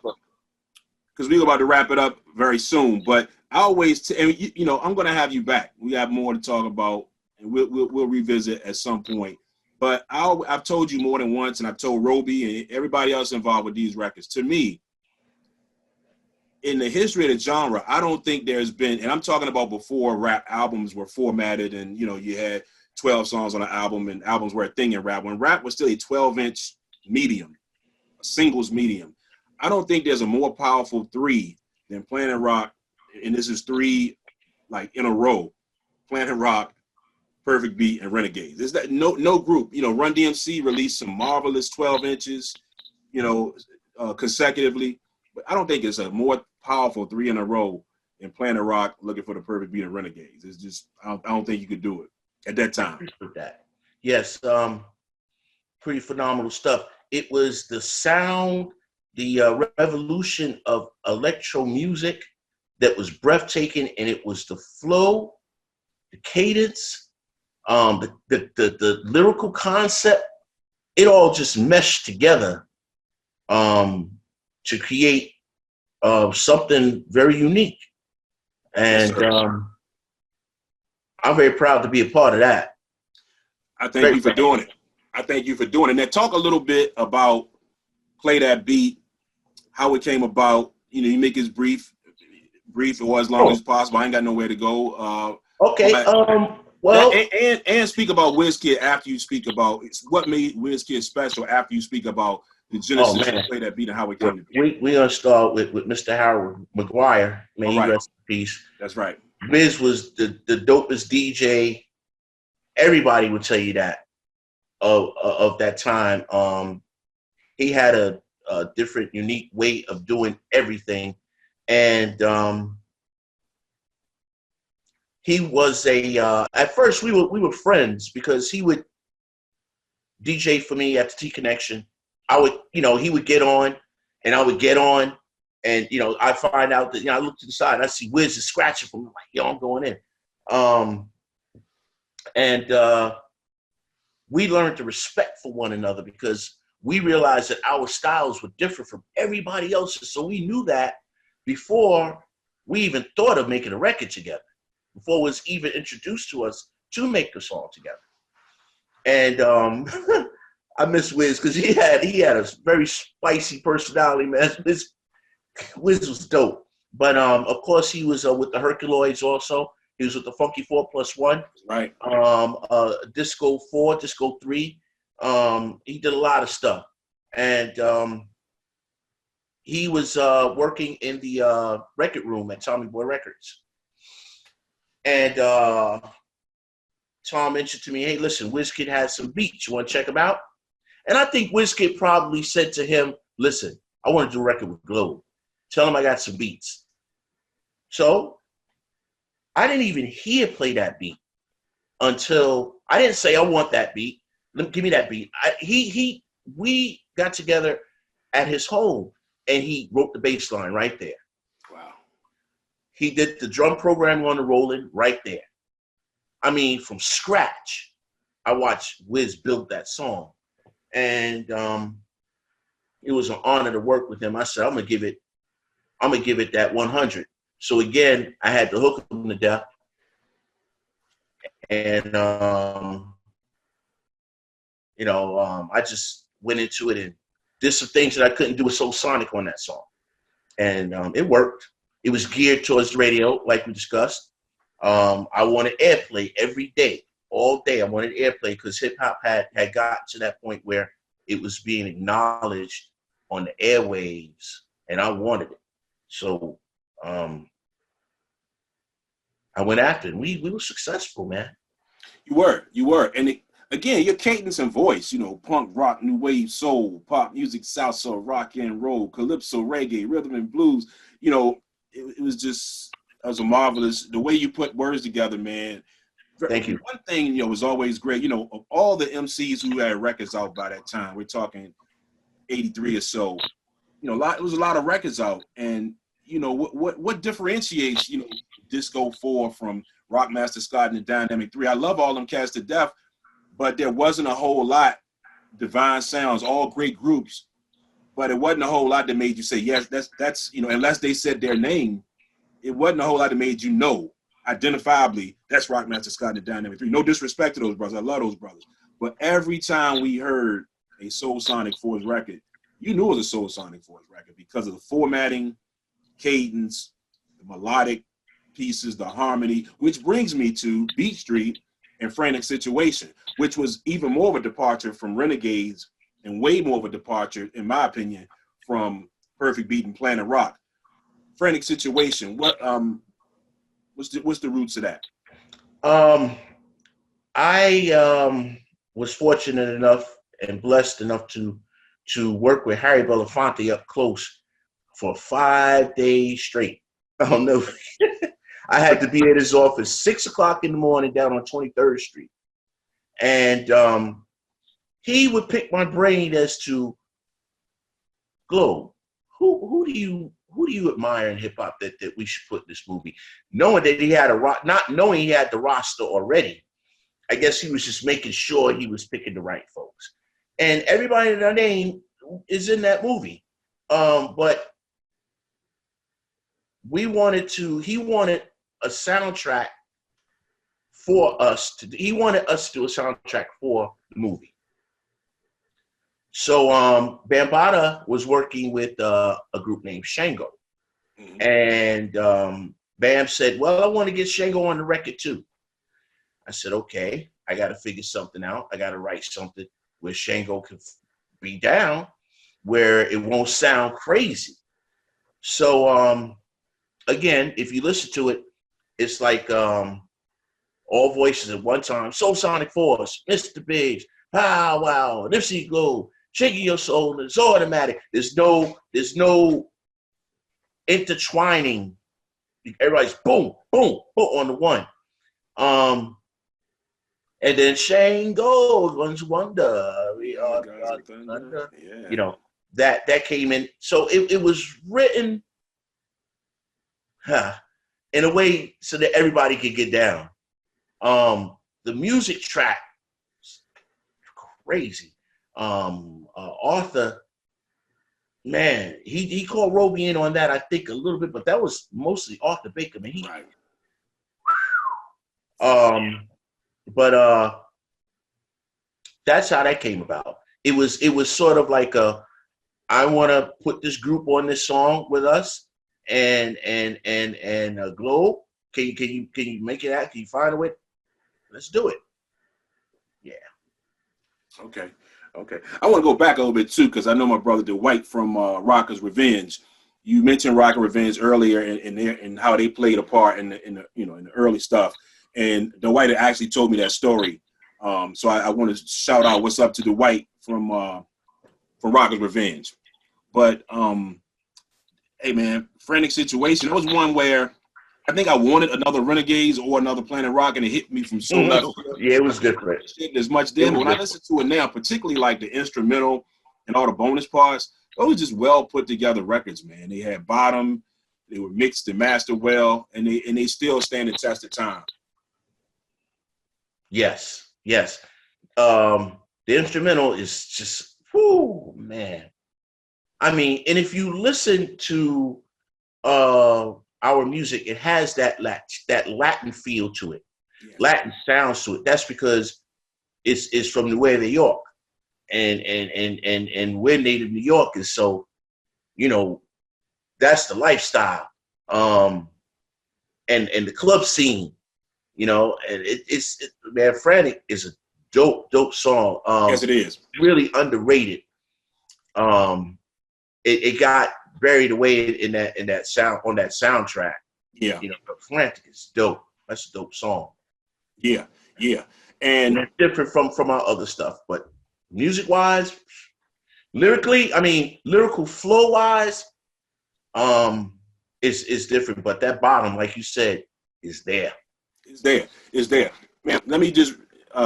because we're about to wrap it up very soon, but I always, and I'm going to have you back. We have more to talk about, and we'll revisit at some point. But I've told you more than once, and I've told Roby and everybody else involved with these records. To me, in the history of the genre, I don't think there's been, and I'm talking about before rap albums were formatted, and you had 12 songs on an album, and albums were a thing in rap. When rap was still a 12-inch medium, a singles medium, I don't think there's a more powerful three than Planet Rock, and this is three like in a row: Planet Rock, Perfect Beat, and Renegades. Is that no group? Run DMC released some marvelous 12 inches, consecutively, but I don't think it's a more powerful three in a row than Planet Rock, Looking for the Perfect Beat, and Renegades. It's just I don't think you could do it at that time. Yes, pretty phenomenal stuff. It was the sound, the revolution of electro music that was breathtaking, and it was the flow, the cadence, the lyrical concept. It all just meshed together to create something very unique, and I'm very proud to be a part of that. I thank you for doing it. Now talk a little bit about Play That Beat, how it came about. You make it brief or as long as possible. I ain't got nowhere to go. Okay. Well, and speak about WizKid after you speak about what made WizKid special. After you speak about the genesis of the play that beat and how it came to be. We're gonna start with Mr. Harold McGuire. May he rest in peace. That's right. Wiz was the dopest DJ. Everybody would tell you that of that time. He had a different, unique way of doing everything, and he was a. At first, we were friends because he would DJ for me at the T Connection. I would, he would get on, and I would get on, and I find out that I look to the side, and I see Wiz is scratching for me. I'm like, yo, I'm going in, and we learned to respect for one another because we realized that our styles were different from everybody else's. So we knew that before we even thought of making a record together, before it was even introduced to us to make a song together. And I miss Wiz because he had a very spicy personality, man. Wiz was dope. But of course he was with the Herculoids also. He was with the Funky 4+1. Right. Disco 4, Disco 3. He did a lot of stuff. And he was working in the record room at Tommy Boy Records. And Tom mentioned to me, hey, listen, WizKid has some beats. You want to check them out? And I think WizKid probably said to him, listen, I want to do a record with G.L.O.B.E. Tell him I got some beats. So I didn't even hear play that beat until I didn't say I want that beat. Give me that beat. We got together at his home and he wrote the bass line right there. Wow. He did the drum programming on the Roland right there. I mean, from scratch. I watched Wiz build that song. And it was an honor to work with him. I said, I'm gonna give it that 100. So again, I had to hook him to death. And I just went into it and did some things that I couldn't do with Soul Sonic on that song. And it worked. It was geared towards the radio, like we discussed. I wanted airplay every day, all day. I wanted airplay because hip hop had gotten to that point where it was being acknowledged on the airwaves, and I wanted it. So I went after it. We were successful, man. You were. And again, your cadence and voice, punk, rock, new wave, soul, pop music, salsa, rock and roll, calypso, reggae, rhythm and blues. It was a marvelous, the way you put words together, man. Thank you. One thing, was always great, of all the MCs who had records out by that time, we're talking 83 or so, it was a lot of records out. And, what differentiates, Disco 4 from Rockmaster Scott and the Dynamic 3? I love all them cats to death, but there wasn't a whole lot. Divine Sounds, all great groups, but it wasn't a whole lot that made you say, yes, that's unless they said their name, it wasn't a whole lot that made you know identifiably that's Rockmaster Scott and the Dynamic 3. No disrespect to those brothers. I love those brothers. But every time we heard a Soul Sonic Force record, you knew it was a Soul Sonic Force record because of the formatting, cadence, the melodic pieces, the harmony, which brings me to Beat Street and Frantic Situation, which was even more of a departure from Renegades and way more of a departure, in my opinion, from Perfect Beat and Planet Rock. Frantic Situation, what's the roots of that? I was fortunate enough and blessed enough to work with Harry Belafonte up close for 5 days straight. I don't know. I had to be at his office 6 o'clock in the morning down on 23rd Street. And he would pick my brain as to, G.L.O.B.E, who do you admire in hip hop that we should put in this movie? Knowing that he had not knowing he had the roster already, I guess he was just making sure he was picking the right folks. And everybody that I named is in that movie. But he wanted a soundtrack for us he wanted us to do a soundtrack for the movie. So Bambaataa was working with a group named Shango. And Bam said, well, I want to get Shango on the record too. I said, okay, I got to figure something out. I got to write something where Shango can be down, where it won't sound crazy. So again, if you listen to it, it's like all voices at one time. Soul Sonic Force, Mr. Biggs, Pow Wow, MC Glow, Shaking Your Soul, it's automatic. There's no intertwining. Everybody's boom, boom, boom on the one. And then Shango, Guns Wonder, we are Thunder. Yeah. You know, that came in. So it was written in a way so that everybody could get down. The music track, crazy. Arthur, man, he called Roby in on that, I think, a little bit, but that was mostly Arthur Baker, man. But that's how that came about. It was sort of like I want to put this group on this song with us, and G.L.O.B.E. Can you make it out? Can you find a way? Let's do it. Yeah. Okay. I want to go back a little bit too, because I know my brother Dwight from Rockers Revenge. You mentioned Rocker Revenge earlier and how they played a part in the early stuff. And Dwight actually told me that story. So I want to shout out what's up to Dwight from Rockers Revenge. But hey man, Frantic Situation. That was one where I think I wanted another Renegades or another Planet Rock, and it hit me from so left. Yeah, it was different. As much then, but when I listen to it now, particularly like the instrumental and all the bonus parts, those were just well put together records, man. They had bottom, they were mixed and mastered well, and they still stand the test of time. Yes. The instrumental is just, whoo, man. I mean, and if you listen to our music, it has that Latin feel to it, Latin sounds to it. That's because it's from the way of New York, and we're native New Yorkers, so that's the lifestyle, and the club scene, and it's man, Frantic is a dope song. Yes, it is. Really underrated. It got buried away in that sound on that soundtrack. Yeah. But Frantic is dope. That's a dope song. Yeah. And it's different from our other stuff, but music wise, lyrically, I mean, lyrical flow wise, is different. But that bottom, like you said, is there. It's there. Man, let me just.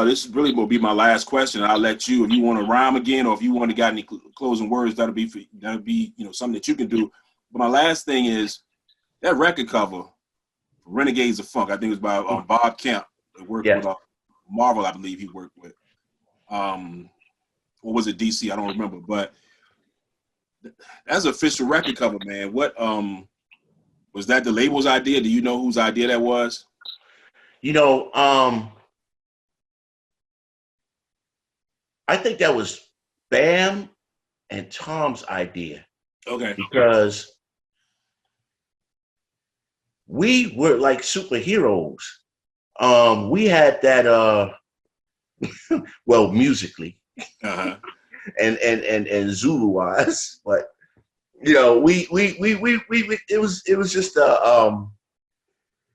This really will be my last question. I'll let you, if you want to rhyme again, or if you want to got any closing words, that'll be something that you can do. But my last thing is that record cover, Renegades of Funk. I think it was by Bob Kemp. That worked with Marvel, I believe he worked with. Or was it DC? I don't remember. But that's an official record cover, man. What was that? The label's idea? Do you know whose idea that was? I think that was Bam and Tom's idea. Okay. Because we were like superheroes. We had that well, musically, and Zulu wise, but we it was just a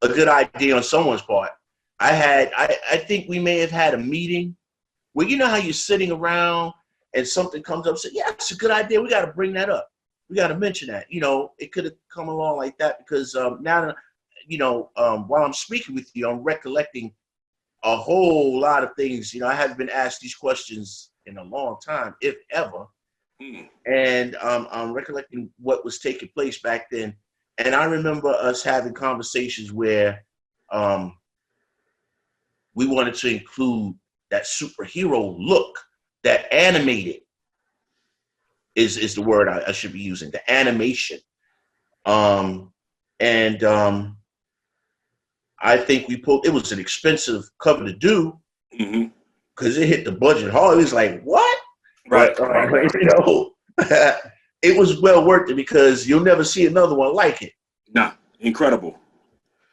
good idea on someone's part. I think we may have had a meeting. Well, you know how you're sitting around and something comes up, say, yeah, it's a good idea. We got to bring that up. We got to mention that. It could have come along like that because now, while I'm speaking with you, I'm recollecting a whole lot of things. I haven't been asked these questions in a long time, if ever. And I'm recollecting what was taking place back then. And I remember us having conversations where we wanted to include that superhero look, that animated is the word I should be using, the animation. I think it was an expensive cover to do because it hit the budget hard. It was like, what? Right, But right. you know, it was well worth it because you'll never see another one like it. Nah, incredible.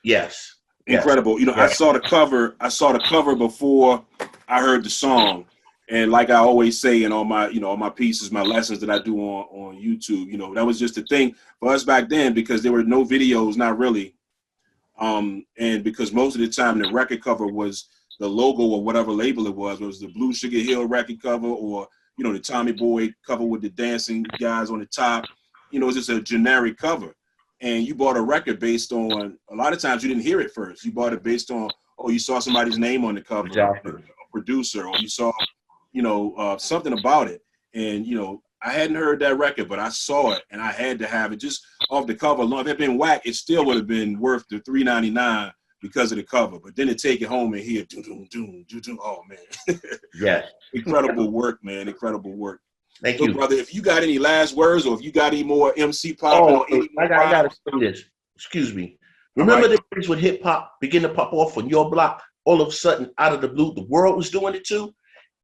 Yes, yes, Incredible. You know, I yes. saw the cover. I saw the cover before I heard the song. And like I always say in all my, all my pieces, my lessons that I do on YouTube, that was just the thing for us back then because there were no videos, not really. And because most of the time the record cover was the logo or whatever label it was the Blue Sugar Hill record cover or, the Tommy Boy cover with the dancing guys on the top. It's just a generic cover. And you bought a record based on, a lot of times you didn't hear it first. You bought it based on, oh, you saw somebody's name on the cover, Exactly. a producer, or you saw, something about it. And, I hadn't heard that record, but I saw it and I had to have it just off the cover alone. If it had been whack, it still would have been worth the $3.99 because of the cover. But then to take it home and hear, oh man, Yes. incredible work, man, incredible work. Thank Look, you. brother, if you got any last words or if you got any more MC Poppin Oh, or any more I gotta rhymes, say this. Excuse me. all Remember right, the days when hip hop began to pop off on your block? All of a sudden, out of the blue, the world was doing it too.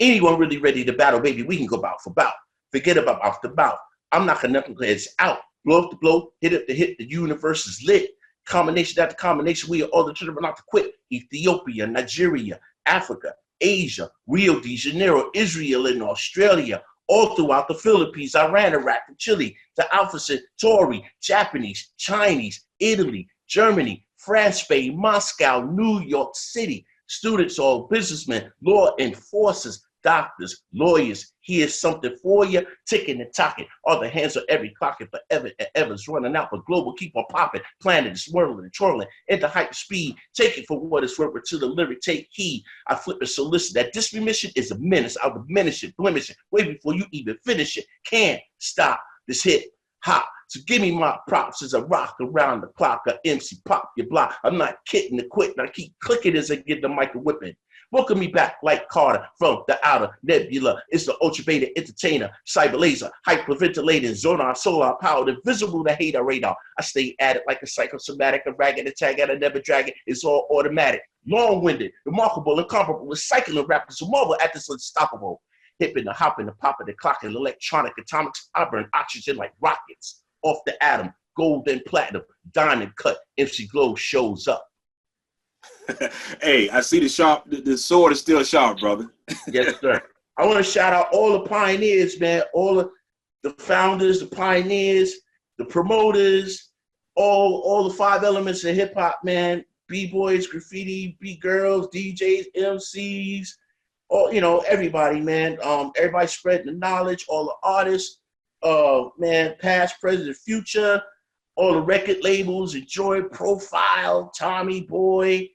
Anyone really ready to battle, baby? We can go bout for bout. Forget about mouth to mouth. I'm knocking knuckleheads out. Blow up the blow, hit up the hit. The universe is lit. Combination after combination, we are all determined not to quit. Ethiopia, Nigeria, Africa, Asia, Rio de Janeiro, Israel, and Australia, all throughout the Philippines, Iran, Iraq, and Chile, to Alpha Centauri, Japanese, Chinese, Italy, Germany, France, Spain, Moscow, New York City. Students, all businessmen, law enforcers, doctors, lawyers. Here's something for you. Ticking and talking. All the hands on every clock and forever and ever's running out. But global keep on popping. Planet is whirling and twirling into hyper speed. Take it for what it's worth. To the lyric, take heed. I flip it so listen that this remission is a menace. I'll diminish it, blemish it, way before you even finish it. Can't stop this hit. Hop. So give me my props as I rock around the clock. A MC pop your block. I'm not kidding to quit. And I keep clicking as I get the mic whipping. Welcome me back like Carter from the outer nebula. It's the ultra beta entertainer, cyber laser, hyperventilating, zonar, solar powered, invisible to hater radar. I stay at it like a psychosomatic, a ragged attack at a never dragon. It's all automatic, long-winded, remarkable, incomparable, recycling rappers who marvel at this unstoppable. Hipping, the hopping, the popping, the clocking, electronic atomics. I burn oxygen like rockets off the atom, gold and platinum, diamond cut. MC G.L.O.B.E shows up. Hey, I see the sword is still sharp, brother. Yes, sir. I want to shout out all the pioneers, man, all of the founders, the pioneers, the promoters, all the five elements of hip hop, man. B-boys, graffiti, B-girls, DJs, MCs, all, everybody, man. Everybody spreading the knowledge, all the artists, man, past, present, future, all the record labels, Enjoy, Profile, Tommy Boy,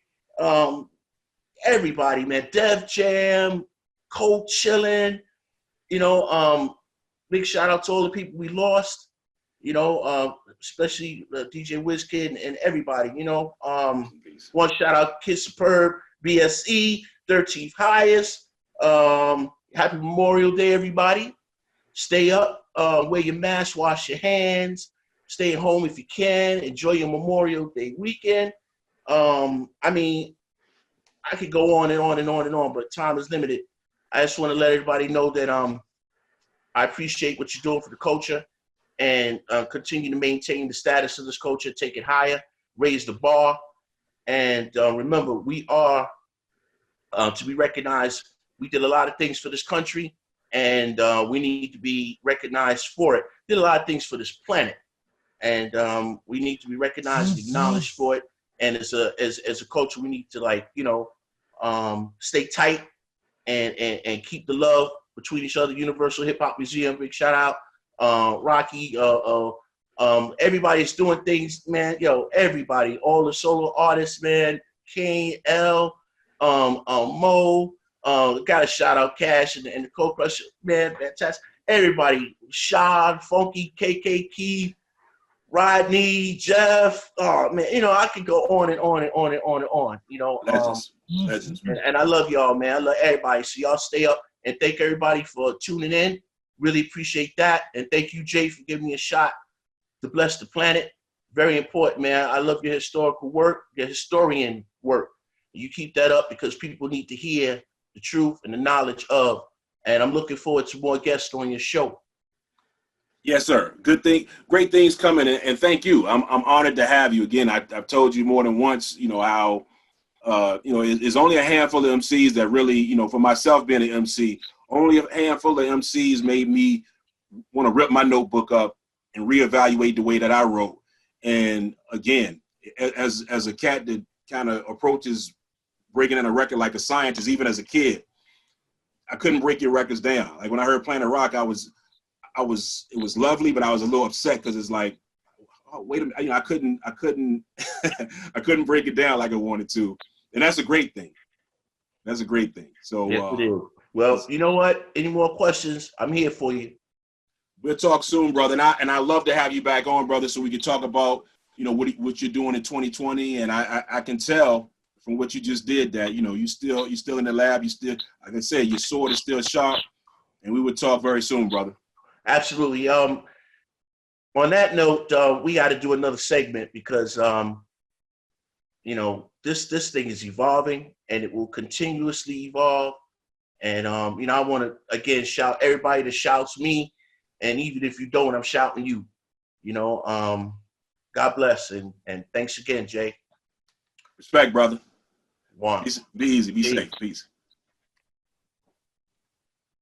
everybody, man. Def Jam, Cold Chillin', big shout out to all the people we lost, especially DJ WizKid and everybody, one shout out Kid Superb, BSE, 13th highest. Happy Memorial Day, everybody. Stay up, wear your mask, wash your hands, stay at home if you can, enjoy your Memorial Day weekend. I could go on and on and on and on, but time is limited. I just want to let everybody know that I appreciate what you're doing for the culture and continue to maintain the status of this culture, take it higher, raise the bar. And remember, we are to be recognized. We did a lot of things for this country, and we need to be recognized for it. Did a lot of things for this planet, and we need to be recognized and acknowledged for it. And as a culture, we need to stay tight and keep the love between each other. Universal Hip Hop Museum, big shout out. Rocky, everybody's doing things, man. Everybody, all the solo artists, man. Kane, L, Mo, got a shout out Cash and the Cold Crush, man, fantastic. Everybody, Shad, Funky, KK Key, Rodney, Jeff, oh man, I could go on and on and on and on and on, Legends. and I love y'all, man. I love everybody. So y'all stay up and thank everybody for tuning in. Really appreciate that. And thank you, Jay, for giving me a shot to bless the planet. Very important, man. I love your historical work, your historian work. You keep that up because people need to hear the truth and the knowledge of and I'm looking forward to more guests on your show. Yes, sir. Good thing, great things coming, and thank you. I'm honored to have you again. I've told you more than once, how it's only a handful of MCs that really, for myself being an MC, only a handful of MCs made me want to rip my notebook up and reevaluate the way that I wrote. And again, as a cat that kind of approaches breaking in a record like a scientist, even as a kid, I couldn't break your records down. Like when I heard Planet Rock, it was lovely, but I was a little upset because it's like, oh, wait a minute, I couldn't I couldn't break it down like I wanted to. And that's a great thing. That's a great thing. So yes, it is. Well, you know what? Any more questions? I'm here for you. We'll talk soon, brother. And I love to have you back on, brother, so we can talk about, what you're doing in 2020. And I can tell from what you just did that, you're still in the lab. You still, like I said, your sword is still sharp. And we would talk very soon, brother. Absolutely. On that note, we got to do another segment because this thing is evolving and it will continuously evolve. And I want to again shout everybody that shouts me, and even if you don't, I'm shouting you. God bless and thanks again, Jay. Respect, brother. One. Be easy. Be safe. Peace.